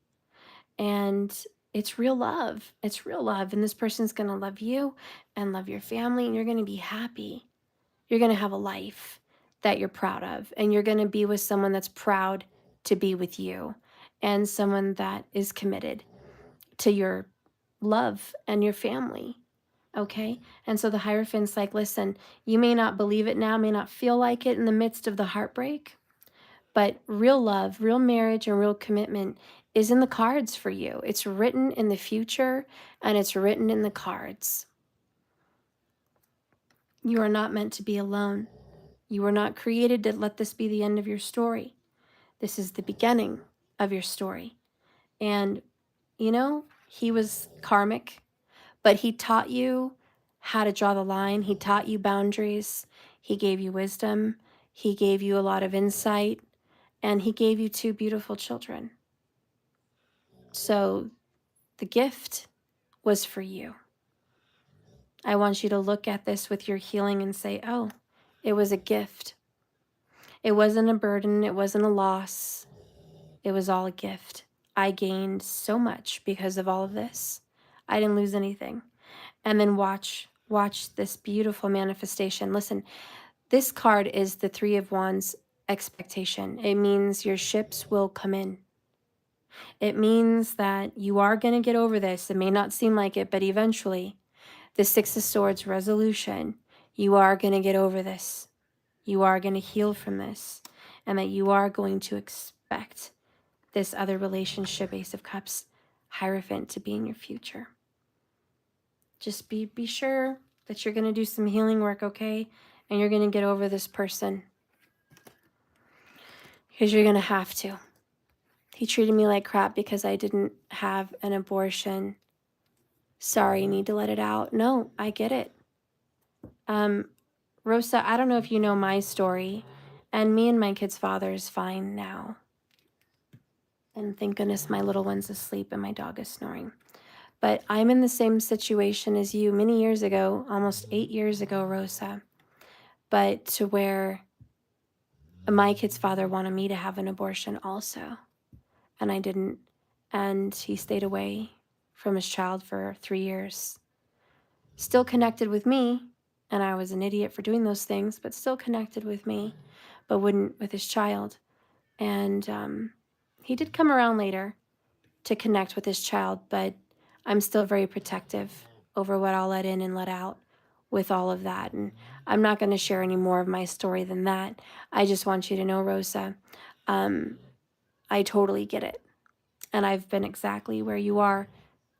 A: And it's real love. It's real love. And this person's going to love you and love your family, and you're going to be happy. You're going to have a life that you're proud of, and you're going to be with someone that's proud to be with you, and someone that is committed to your love and your family. Okay? And so the Hierophant's like, listen, you may not believe it now, may not feel like it in the midst of the heartbreak, But real love, real marriage, and real commitment is in the cards for you. It's written in the future, and it's written in the cards. You are not meant to be alone. You were not created to let this be the end of your story. This is the beginning of your story. And, you know, he was karmic, but he taught you how to draw the line. He taught you boundaries. He gave you wisdom. He gave you a lot of insight. And he gave you 2 beautiful children. So the gift was for you. I want you to look at this with your healing and say, oh, it was a gift. It wasn't a burden. It wasn't a loss. It was all a gift. I gained so much because of all of this. I didn't lose anything. And then watch this beautiful manifestation. Listen, this card is the 3 of Wands expectation. It means your ships will come in. It means that you are going to get over this. It may not seem like it, but eventually, the 6 of Swords resolution, you are going to get over this. You are going to heal from this, and that you are going to expect this other relationship, Ace of Cups, Hierophant, to be in your future. Just be sure that you're going to do some healing work, okay? And you're going to get over this person. Because you're going to have to. He treated me like crap because I didn't have an abortion. Sorry, need to let it out. No, I get it. Rosa, I don't know if you know my story, and me and my kid's father is fine now. And thank goodness my little one's asleep and my dog is snoring. But I'm in the same situation as you many years ago, almost 8 years ago, Rosa. But to where my kid's father wanted me to have an abortion also. And I didn't. And he stayed away from his child for 3 years. Still connected with me. And I was an idiot for doing those things, but still connected with me, but wouldn't with his child. And he did come around later to connect with his child, but I'm still very protective over what I'll let in and let out with all of that. And I'm not going to share any more of my story than that. I just want you to know, Rosa, I totally get it. And I've been exactly where you are,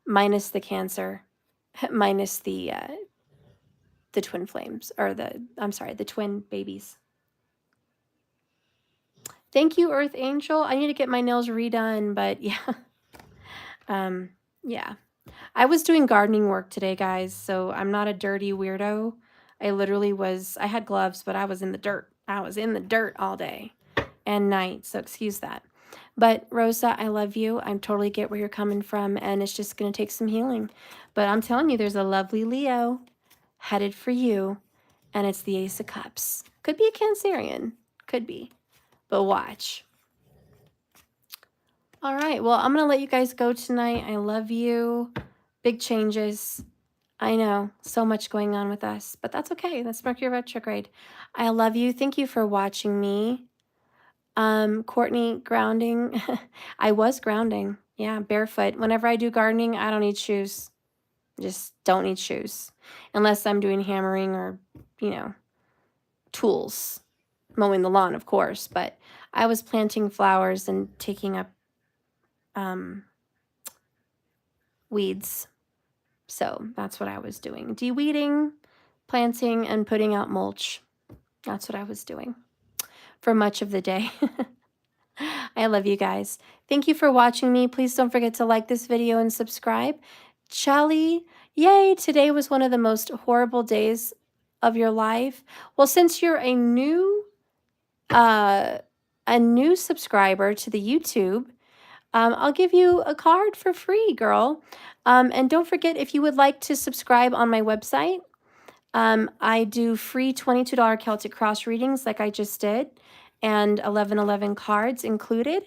A: minus the cancer, minus the twin flames, or the twin babies. Thank you, Earth Angel. I need to get my nails redone, but yeah. Yeah. I was doing gardening work today, guys, so I'm not a dirty weirdo. I literally was, I had gloves, but I was in the dirt. I was in the dirt all day and night, so excuse that. But Rosa, I love you. I totally get where you're coming from, and it's just going to take some healing. But I'm telling you, there's a lovely Leo headed for you, and it's the Ace of Cups. Could be a Cancerian. Could be. But watch. All right. Well, I'm going to let you guys go tonight. I love you. Big changes. I know. So much going on with us. But that's okay. That's Mercury retrograde. I love you. Thank you for watching me. Courtney, grounding. I was grounding. Yeah, barefoot. Whenever I do gardening, I don't need shoes. Just don't need shoes. Unless I'm doing hammering or, you know, tools. Mowing the lawn, of course. But I was planting flowers and taking up weeds. So that's what I was doing. De-weeding, planting, and putting out mulch. That's what I was doing for much of the day. I love you guys. Thank you for watching me. Please don't forget to like this video and subscribe. Charlie, yay, today was one of the most horrible days of your life. Well, since you're a new subscriber to the YouTube, I'll give you a card for free, girl. And don't forget, if you would like to subscribe on my website, I do free $22 Celtic Cross readings like I just did, and 1111 cards included.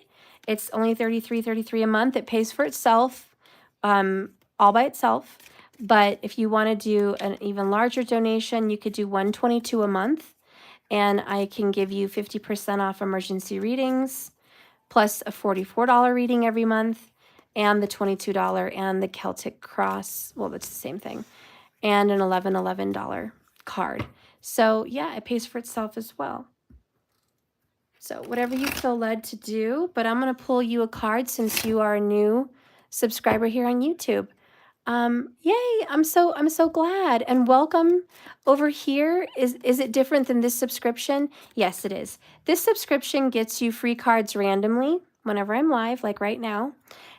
A: It's only $33.33 a month. It pays for itself, all by itself. But if you want to do an even larger donation, you could do $122 a month, and I can give you 50% off emergency readings, plus a $44 reading every month, and the $22 and the Celtic Cross. Well, it's the same thing. And an $11 card. So yeah, it pays for itself as well. So whatever you feel led to do, but I'm going to pull you a card since you are a new subscriber here on YouTube. Yay, I'm so glad. And welcome over here. Is it different than this subscription? Yes, it is. This subscription gets you free cards randomly whenever I'm live, like right now.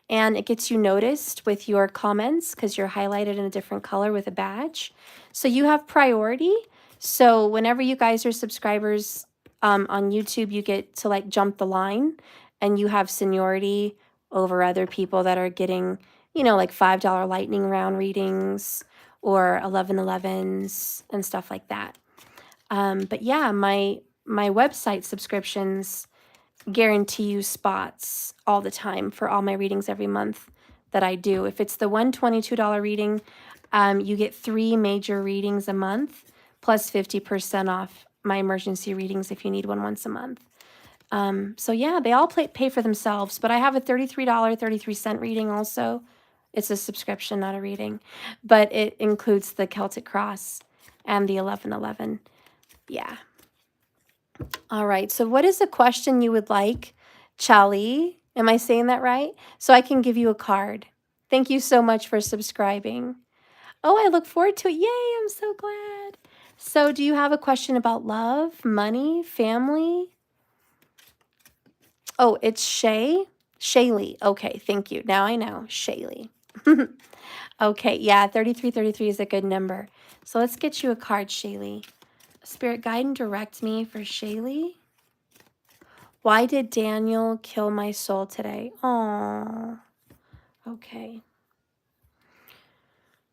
A: And it gets you noticed with your comments because you're highlighted in a different color with a badge. So you have priority. So whenever you guys are subscribers on YouTube, you get to like jump the line and you have seniority over other people that are getting, you know, like $5 lightning round readings or 1111s and stuff like that. But yeah, my website subscriptions guarantee you spots all the time for all my readings every month that I do. If it's the $122 reading, you get 3 major readings a month plus 50% off my emergency readings if you need one once a month. So yeah, they all pay for themselves, but I have a $33.33 reading also. It's a subscription, not a reading, but it includes the Celtic Cross and the 1111. Yeah. All right. So what is the question you would like, Chali? Am I saying that right? So I can give you a card. Thank you so much for subscribing. Oh, I look forward to it. Yay, I'm so glad. So do you have a question about love, money, family? Oh, it's Shaye? Shaylee. Okay, thank you. Now I know. Shaylee. Okay, yeah, 3333 is a good number. So let's get you a card, Shaylee. Spirit, guide and direct me for Shaylee. Why did Daniel kill my soul today? Oh, okay.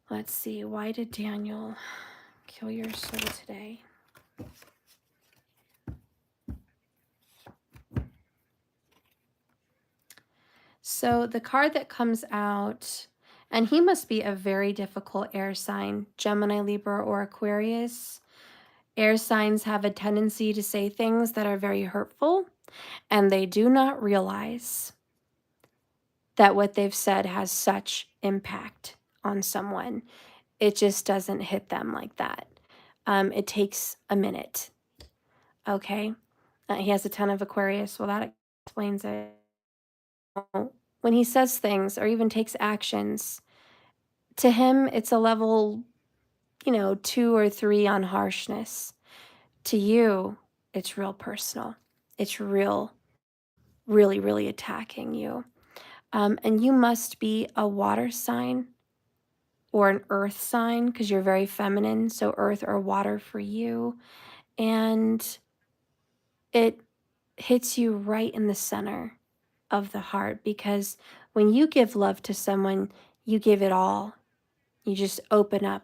A: Let's see. Why did Daniel kill your soul today? So the card that comes out, and he must be a very difficult air sign, Gemini, Libra, or Aquarius. Air signs have a tendency to say things that are very hurtful, and they do not realize that what they've said has such impact on someone. It just doesn't hit them like that. It takes a minute. Okay. He has a ton of Aquarius. Well, that explains it. When he says things or even takes actions, to him, it's a level, 2 or 3 on harshness. To you, it's real personal. It's real, really, really attacking you. And you must be a water sign or an earth sign because you're very feminine. So earth or water for you. And it hits you right in the center of the heart because when you give love to someone, you give it all. You just open up.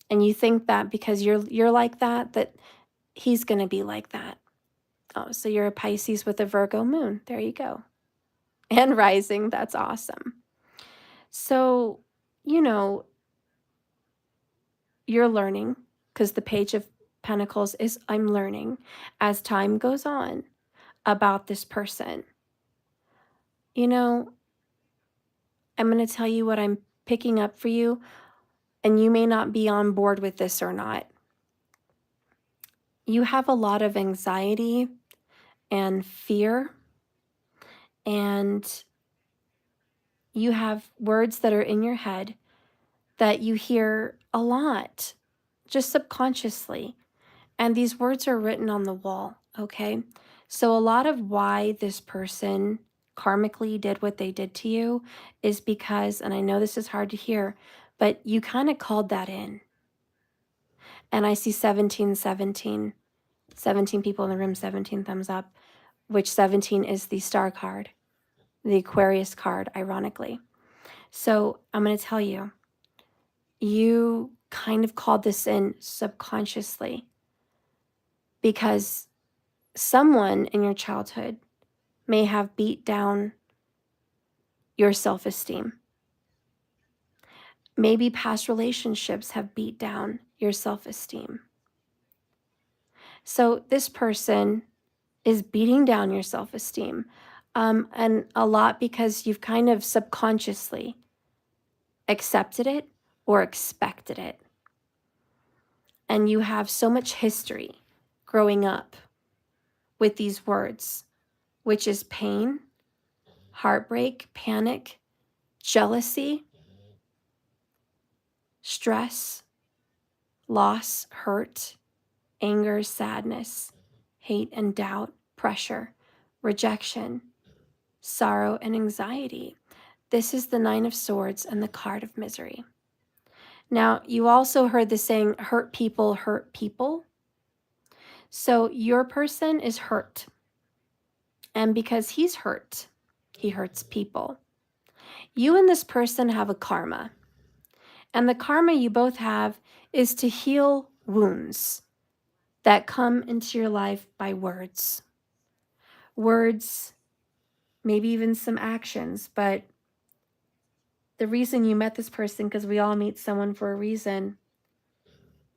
A: And you think that because you're like that he's going to be like that. Oh, so you're a Pisces with a Virgo moon. There you go. And rising, that's awesome. So, you're learning because the Page of Pentacles is I'm learning as time goes on about this person. I'm going to tell you what I'm picking up for you, and you may not be on board with this or not. You have a lot of anxiety and fear, and you have words that are in your head that you hear a lot, just subconsciously. And these words are written on the wall, okay? So a lot of why this person karmically did what they did to you is because, and I know this is hard to hear, but you kind of called that in. And I see 17, 17 people in the room, 17 thumbs up, which 17 is the star card, the Aquarius card, ironically. So I'm going to tell you, you kind of called this in subconsciously because someone in your childhood may have beat down your self-esteem. Maybe past relationships have beat down your self-esteem. So this person is beating down your self-esteem. And a lot because you've kind of subconsciously accepted it or expected it. And you have so much history growing up with these words, which is pain, heartbreak, panic, jealousy, stress, loss, hurt, anger, sadness, hate and doubt, pressure, rejection, sorrow, and anxiety. This is the Nine of Swords and the card of misery. Now, you also heard the saying, hurt people hurt people. So your person is hurt. And because he's hurt, he hurts people. You and this person have a karma. And the karma you both have is to heal wounds that come into your life by words. Words, maybe even some actions, but the reason you met this person, because we all meet someone for a reason,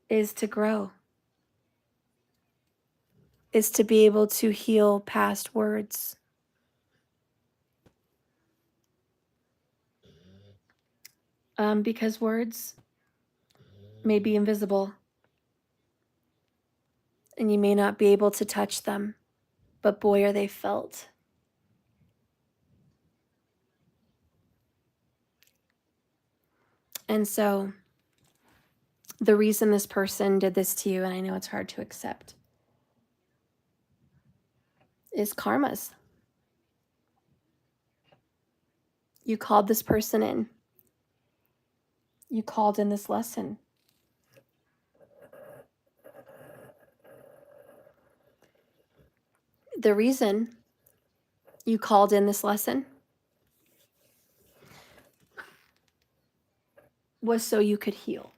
A: is to grow, is to be able to heal past words. Because words may be invisible and you may not be able to touch them, but boy, are they felt. And so the reason this person did this to you, and I know it's hard to accept, is karmas. You called this person in. You called in this lesson. The reason you called in this lesson was so you could heal.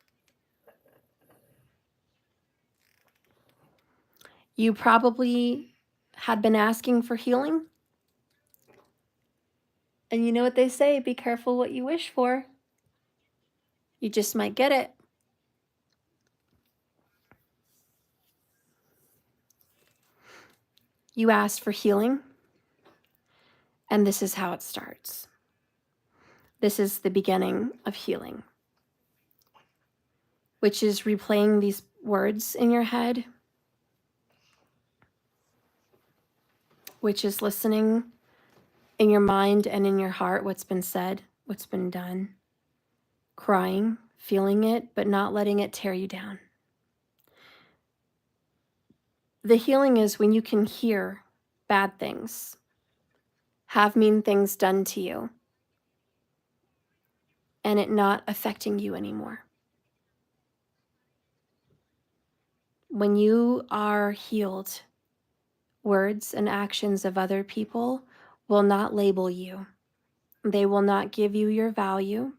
A: You probably had been asking for healing. And you know what they say, be careful what you wish for. You just might get it. You asked for healing, and this is how it starts. This is the beginning of healing, which is replaying these words in your head, which is listening in your mind and in your heart what's been said, what's been done, crying, feeling it, but not letting it tear you down. The healing is when you can hear bad things, have mean things done to you, and it not affecting you anymore. When you are healed, words and actions of other people will not label you. They will not give you your value.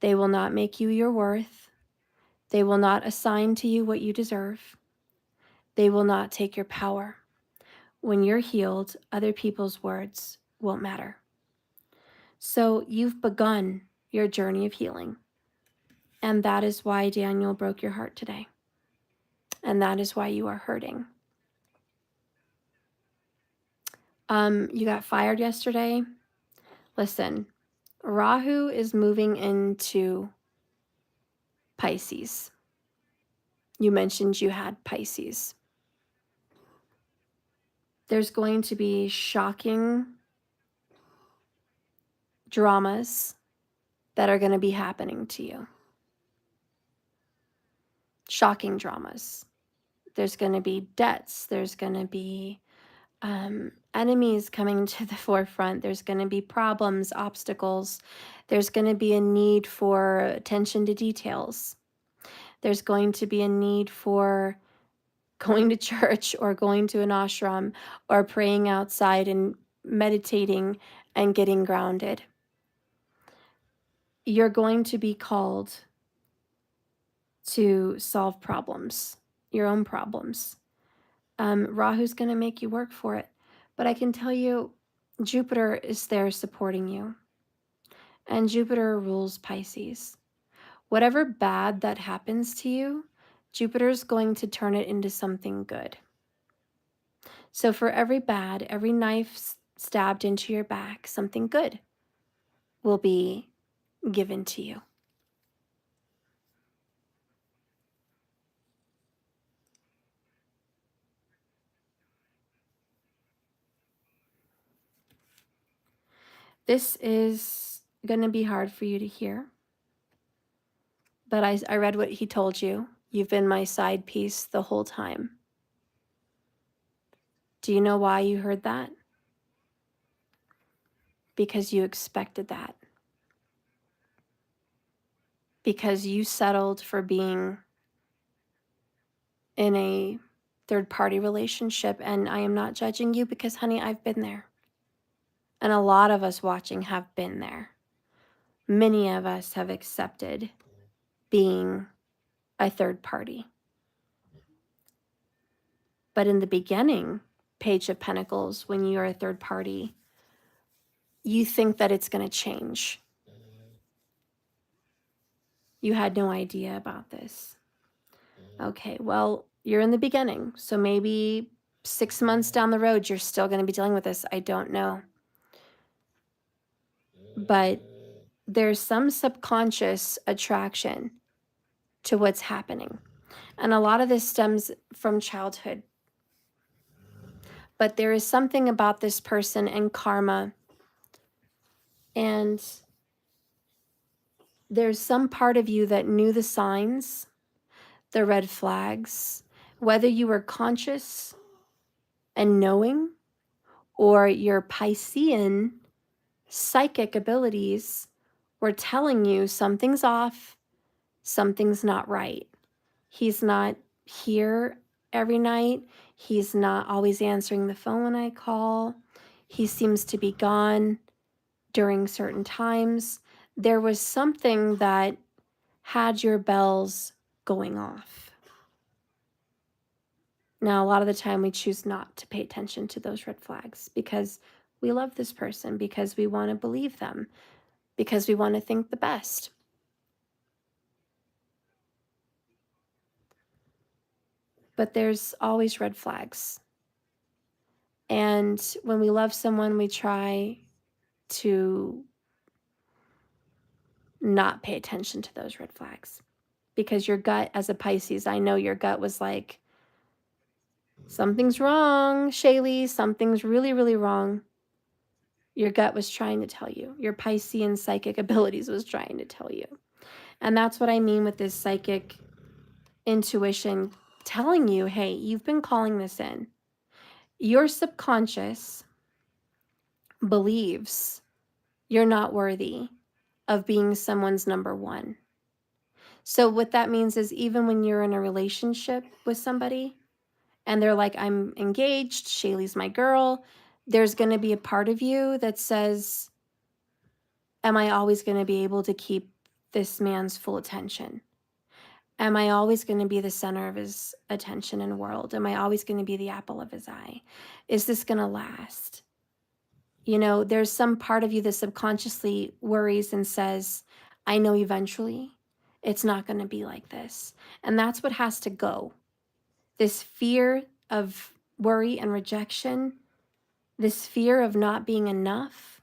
A: They will not make you your worth. They will not assign to you what you deserve. They will not take your power. When you're healed, other people's words won't matter. So you've begun your journey of healing. And that is why Daniel broke your heart today. And that is why you are hurting. You got fired yesterday. Listen, Rahu is moving into Pisces. You mentioned you had Pisces. There's going to be shocking dramas that are going to be happening to you. Shocking dramas. There's going to be debts. There's going to be enemies coming to the forefront. There's going to be problems, obstacles. There's going to be a need for attention to details. There's going to be a need for going to church or going to an ashram or praying outside and meditating and getting grounded. You're going to be called to solve problems, your own problems. Rahu's going to make you work for it. But I can tell you, Jupiter is there supporting you. And Jupiter rules Pisces. Whatever bad that happens to you, Jupiter's going to turn it into something good. So for every bad, every knife stabbed into your back, something good will be given to you. This is going to be hard for you to hear, but I read what he told you. You've been my side piece the whole time. Do you know why you heard that? Because you expected that. Because you settled for being in a third-party relationship, and I am not judging you because, honey, I've been there. And a lot of us watching have been there. Many of us have accepted being a third party. But in the beginning, Page of Pentacles, when you're a third party, you think that it's going to change. You had no idea about this. Okay, well, you're in the beginning, so maybe 6 months down the road, you're still going to be dealing with this. I don't know. But there's some subconscious attraction to what's happening. And a lot of this stems from childhood. But there is something about this person and karma. And there's some part of you that knew the signs, the red flags, whether you were conscious and knowing, or your Piscean psychic abilities were telling you something's off, something's not right. He's not here every night. He's not always answering the phone when I call. He seems to be gone during certain times. There was something that had your bells going off. Now, a lot of the time we choose not to pay attention to those red flags because we love this person, because we want to believe them, because we want to think the best. But there's always red flags. And when we love someone, we try to not pay attention to those red flags. Because your gut, as a Pisces, I know your gut was like, something's wrong, Shaye, something's really, really wrong. Your gut was trying to tell you. Your Piscean psychic abilities was trying to tell you. And that's what I mean with this psychic intuition telling you, hey, you've been calling this in. Your subconscious believes you're not worthy of being someone's number one. So what that means is even when you're in a relationship with somebody and they're like, I'm engaged, Shaylee's my girl, there's going to be a part of you that says, am I always going to be able to keep this man's full attention? Am I always going to be the center of his attention and world? Am I always going to be the apple of his eye? Is this going to last? You know, there's some part of you that subconsciously worries and says, I know eventually it's not going to be like this. And that's what has to go. This fear of worry and rejection, this fear of not being enough.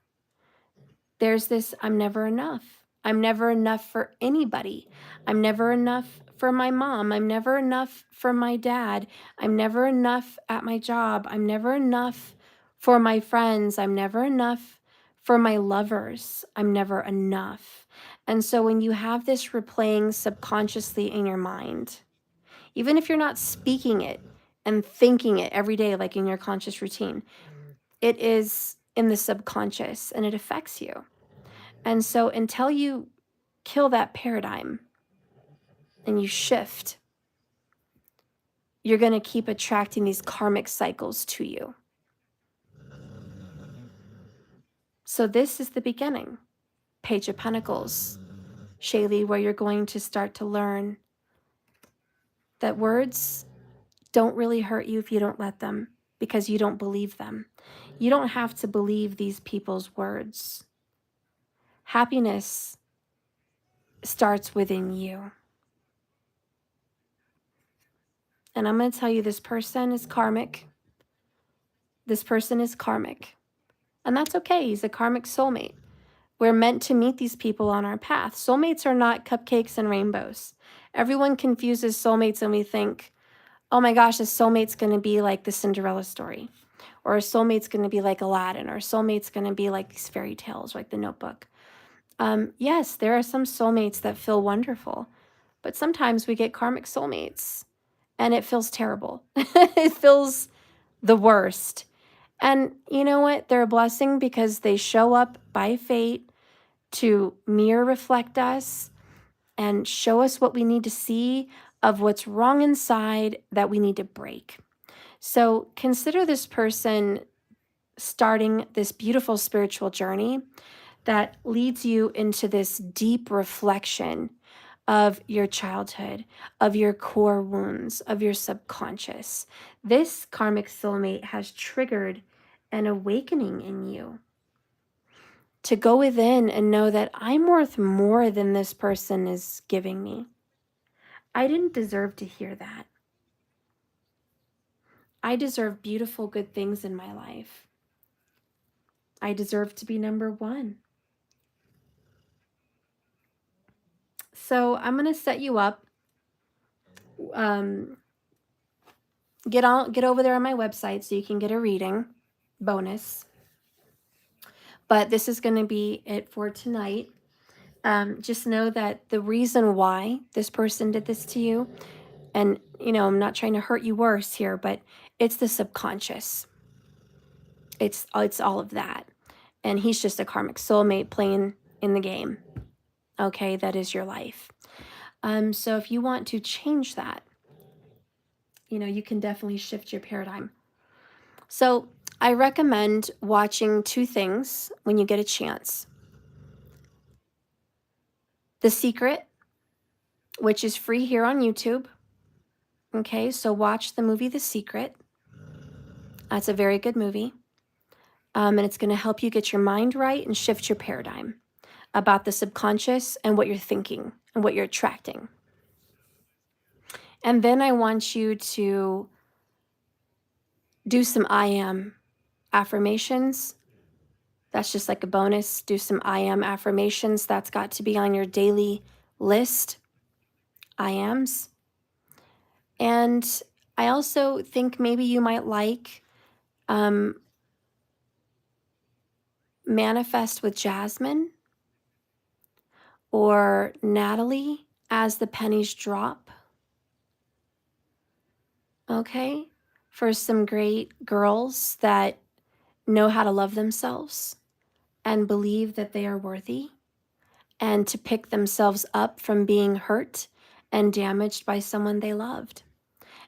A: There's this, I'm never enough. I'm never enough for anybody. I'm never enough for my mom. I'm never enough for my dad. I'm never enough at my job. I'm never enough for my friends. I'm never enough for my lovers. I'm never enough. And so when you have this replaying subconsciously in your mind, even if you're not speaking it and thinking it every day, like in your conscious routine, it is in the subconscious and it affects you. And so until you kill that paradigm and you shift, you're going to keep attracting these karmic cycles to you. So this is the beginning. Page of Pentacles, Shaye, where you're going to start to learn that words don't really hurt you if you don't let them, because you don't believe them. You don't have to believe these people's words. Happiness starts within you. And I'm going to tell you, this person is karmic. This person is karmic. And that's okay. He's a karmic soulmate. We're meant to meet these people on our path. Soulmates are not cupcakes and rainbows. Everyone confuses soulmates and we think, oh my gosh, a soulmate's going to be like the Cinderella story. or a soulmate's going to be like Aladdin, or a soulmate's going to be like these fairy tales, like The Notebook. Yes, there are some soulmates that feel wonderful, but sometimes we get karmic soulmates and it feels terrible. It feels the worst. And you know what? They're a blessing because they show up by fate to mirror reflect us and show us what we need to see of what's wrong inside that we need to break. So consider this person starting this beautiful spiritual journey that leads you into this deep reflection of your childhood, of your core wounds, of your subconscious. This karmic soulmate has triggered an awakening in you to go within and know that I'm worth more than this person is giving me. I didn't deserve to hear that. I deserve beautiful, good things in my life. I deserve to be number one. So I'm going to set you up. Get over there on my website so you can get a reading bonus. But this is going to be it for tonight. Just know that the reason why this person did this to you, and I'm not trying to hurt you worse here, but it's the subconscious. It's all of that. And he's just a karmic soulmate playing in the game. Okay, that is your life. So if you want to change that, you can definitely shift your paradigm. So I recommend watching two things when you get a chance. The Secret, which is free here on YouTube. Okay, so watch the movie The Secret. That's a very good movie. And it's going to help you get your mind right and shift your paradigm about the subconscious and what you're thinking and what you're attracting. And then I want you to do some I am affirmations. That's just like a bonus. Do some I am affirmations. That's got to be on your daily list. I ams. And I also think maybe you might like Manifest with Jasmine or Natalie as the pennies drop. Okay? For some great girls that know how to love themselves and believe that they are worthy, and to pick themselves up from being hurt and damaged by someone they loved,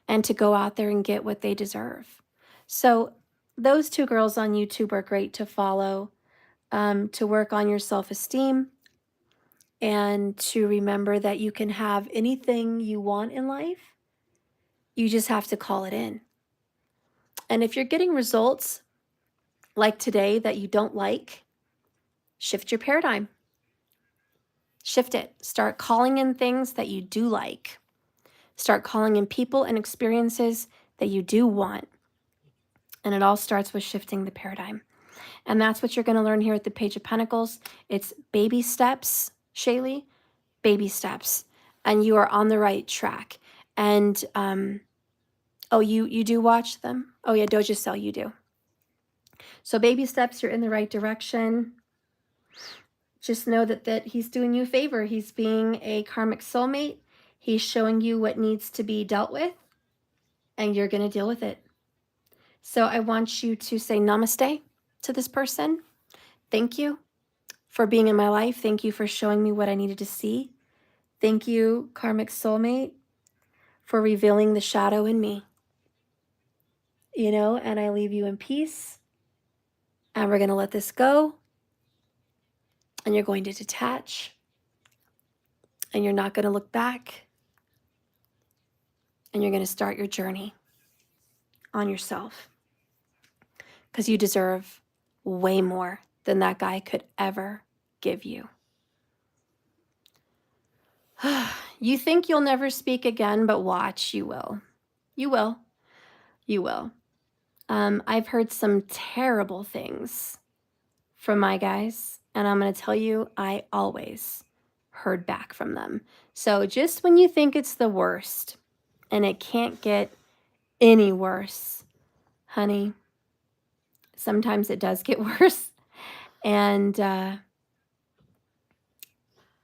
A: and to go out there and get what they deserve. So those two girls on YouTube are great to follow, to work on your self-esteem and to remember that you can have anything you want in life. You just have to call it in. And if you're getting results like today that you don't like, shift your paradigm. Shift it. Start calling in things that you do like. Start calling in people and experiences that you do want. And it all starts with shifting the paradigm. And that's what you're going to learn here at the Page of Pentacles. It's baby steps, Shaye, baby steps. And you are on the right track. And, oh, you do watch them? Oh, yeah, Doja Cell, you do. So baby steps, you're in the right direction. Just know that he's doing you a favor. He's being a karmic soulmate. He's showing you what needs to be dealt with, and you're going to deal with it. So I want you to say namaste to this person. Thank you for being in my life. Thank you for showing me what I needed to see. Thank you, karmic soulmate, for revealing the shadow in me. And I leave you in peace. And we're going to let this go. And you're going to detach. And you're not going to look back. And you're going to start your journey on yourself. Because you deserve way more than that guy could ever give you. You think you'll never speak again, but watch, you will. You will. You will. I've heard some terrible things from my guys, and I'm going to tell you, I always heard back from them. So just when you think it's the worst, and it can't get any worse, honey, Sometimes it does get worse. And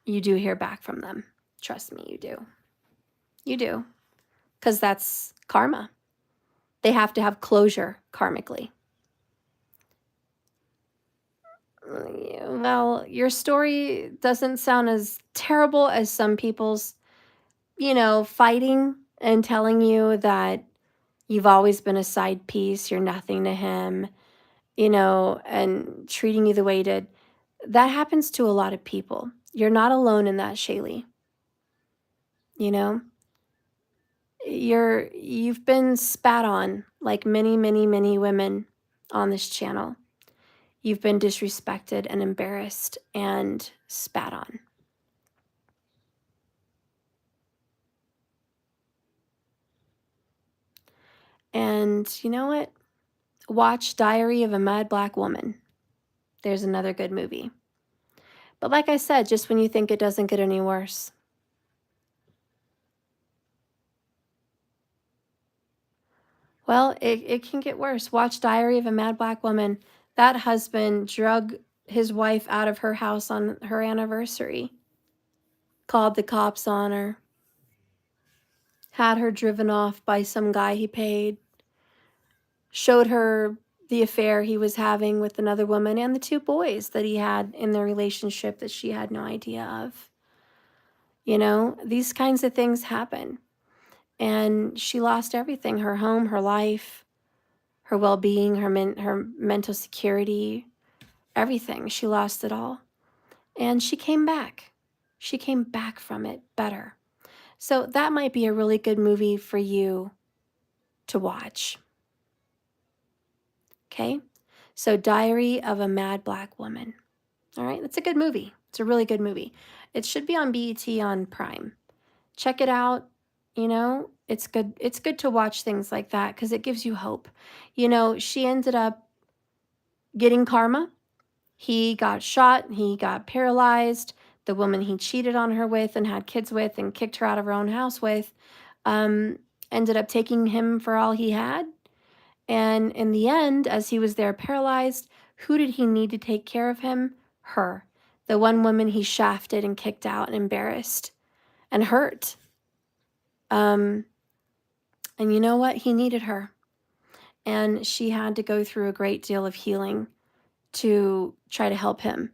A: you do hear back from them. Trust me, you do. You do. Because that's karma. They have to have closure karmically. Well, your story doesn't sound as terrible as some people's, fighting and telling you that you've always been a side piece, you're nothing to him, and treating you the way he did. That happens to a lot of people. You're not alone in that, Shaye. You know, you've been spat on like many, many, many women on this channel. You've been disrespected and embarrassed and spat on. And you know what? Watch Diary of a Mad Black Woman. There's another good movie. But like I said, just when you think it doesn't get any worse. Well, it can get worse. Watch Diary of a Mad Black Woman. That husband drug his wife out of her house on her anniversary, called the cops on her, had her driven off by some guy he paid, showed her the affair he was having with another woman and the 2 boys that he had in their relationship that she had no idea of. These kinds of things happen. And she lost everything, her home, her life, her well-being, her mental security, everything. She lost it all. And she came back. She came back from it better. So that might be a really good movie for you to watch. Okay? So Diary of a Mad Black Woman. All right? It's a good movie. It's a really good movie. It should be on BET on Prime. Check it out. It's good. It's good to watch things like that because it gives you hope. She ended up getting karma. He got shot. He got paralyzed. The woman he cheated on her with and had kids with and kicked her out of her own house with ended up taking him for all he had. And in the end, as he was there paralyzed, who did he need to take care of him? Her. The one woman he shafted and kicked out and embarrassed and hurt. And you know what? He needed her. And she had to go through a great deal of healing to try to help him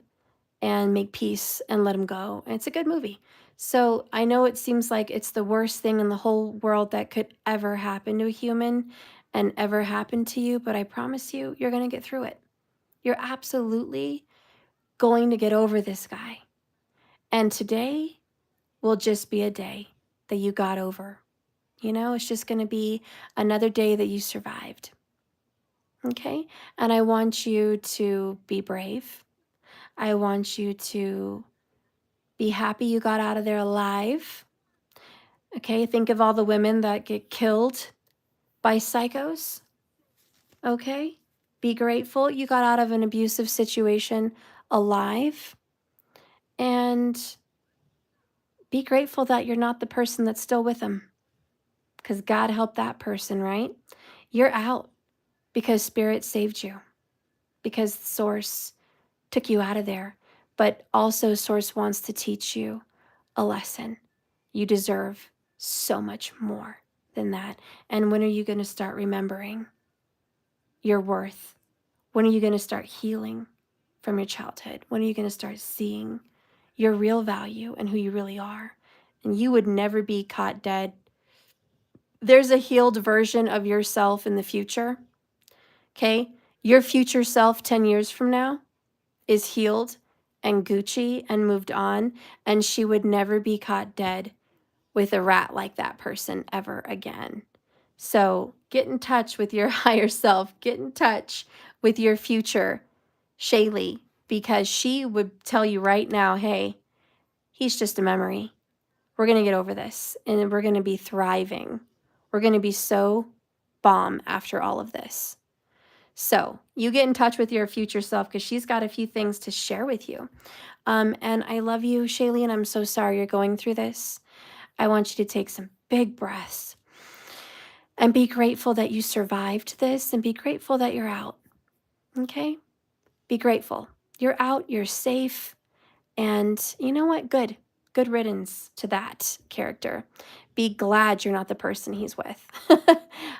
A: and make peace and let him go. And it's a good movie. So I know it seems like it's the worst thing in the whole world that could ever happen to a human and ever happen to you, but I promise you, you're going to get through it. You're absolutely going to get over this guy. And today will just be a day that you got over. It's just going to be another day that you survived. Okay? And I want you to be brave. I want you to be happy you got out of there alive. Okay? Think of all the women that get killed by psychos. Okay? Be grateful you got out of an abusive situation alive. And be grateful that you're not the person that's still with them. Because God helped that person, right? You're out because Spirit saved you. Because Source took you out of there. But also Source wants to teach you a lesson. You deserve so much more than that. And when are you going to start remembering your worth? When are you going to start healing from your childhood? When are you going to start seeing your real value and who you really are? And you would never be caught dead. There's a healed version of yourself in the future. Okay? Your future self 10 years from now is healed and Gucci and moved on, and she would never be caught dead with a rat like that person ever again. So get in touch with your higher self. Get in touch with your future Shaye, because she would tell you right now, hey, he's just a memory. We're going to get over this, and we're going to be thriving. We're going to be so bomb after all of this. So you get in touch with your future self because she's got a few things to share with you. And I love you, Shaye, and I'm so sorry you're going through this. I want you to take some big breaths and be grateful that you survived this and be grateful that you're out. Okay? Be grateful. You're out, you're safe, and you know what? Good. Good riddance to that character. Be glad you're not the person he's with.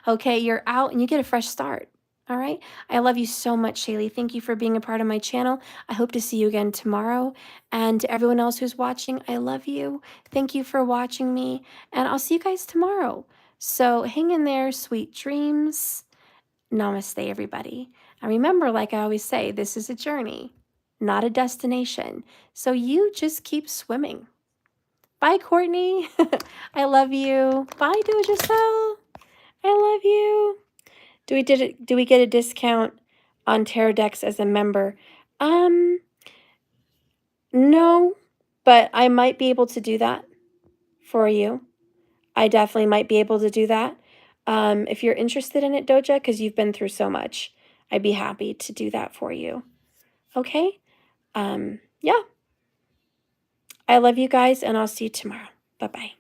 A: Okay, you're out and you get a fresh start. All right. I love you so much, Shaylee. Thank you for being a part of my channel. I hope to see you again tomorrow. And to everyone else who's watching, I love you. Thank you for watching me. And I'll see you guys tomorrow. So hang in there. Sweet dreams. Namaste, everybody. And remember, like I always say, this is a journey, not a destination. So you just keep swimming. Bye, Courtney. I love you. Bye, Dojacel. I love you. Do we get a discount on Tarot Decks as a member? No, but I might be able to do that for you. I definitely might be able to do that. If you're interested in it, Doja, because you've been through so much, I'd be happy to do that for you. Okay? Yeah. I love you guys, and I'll see you tomorrow. Bye-bye.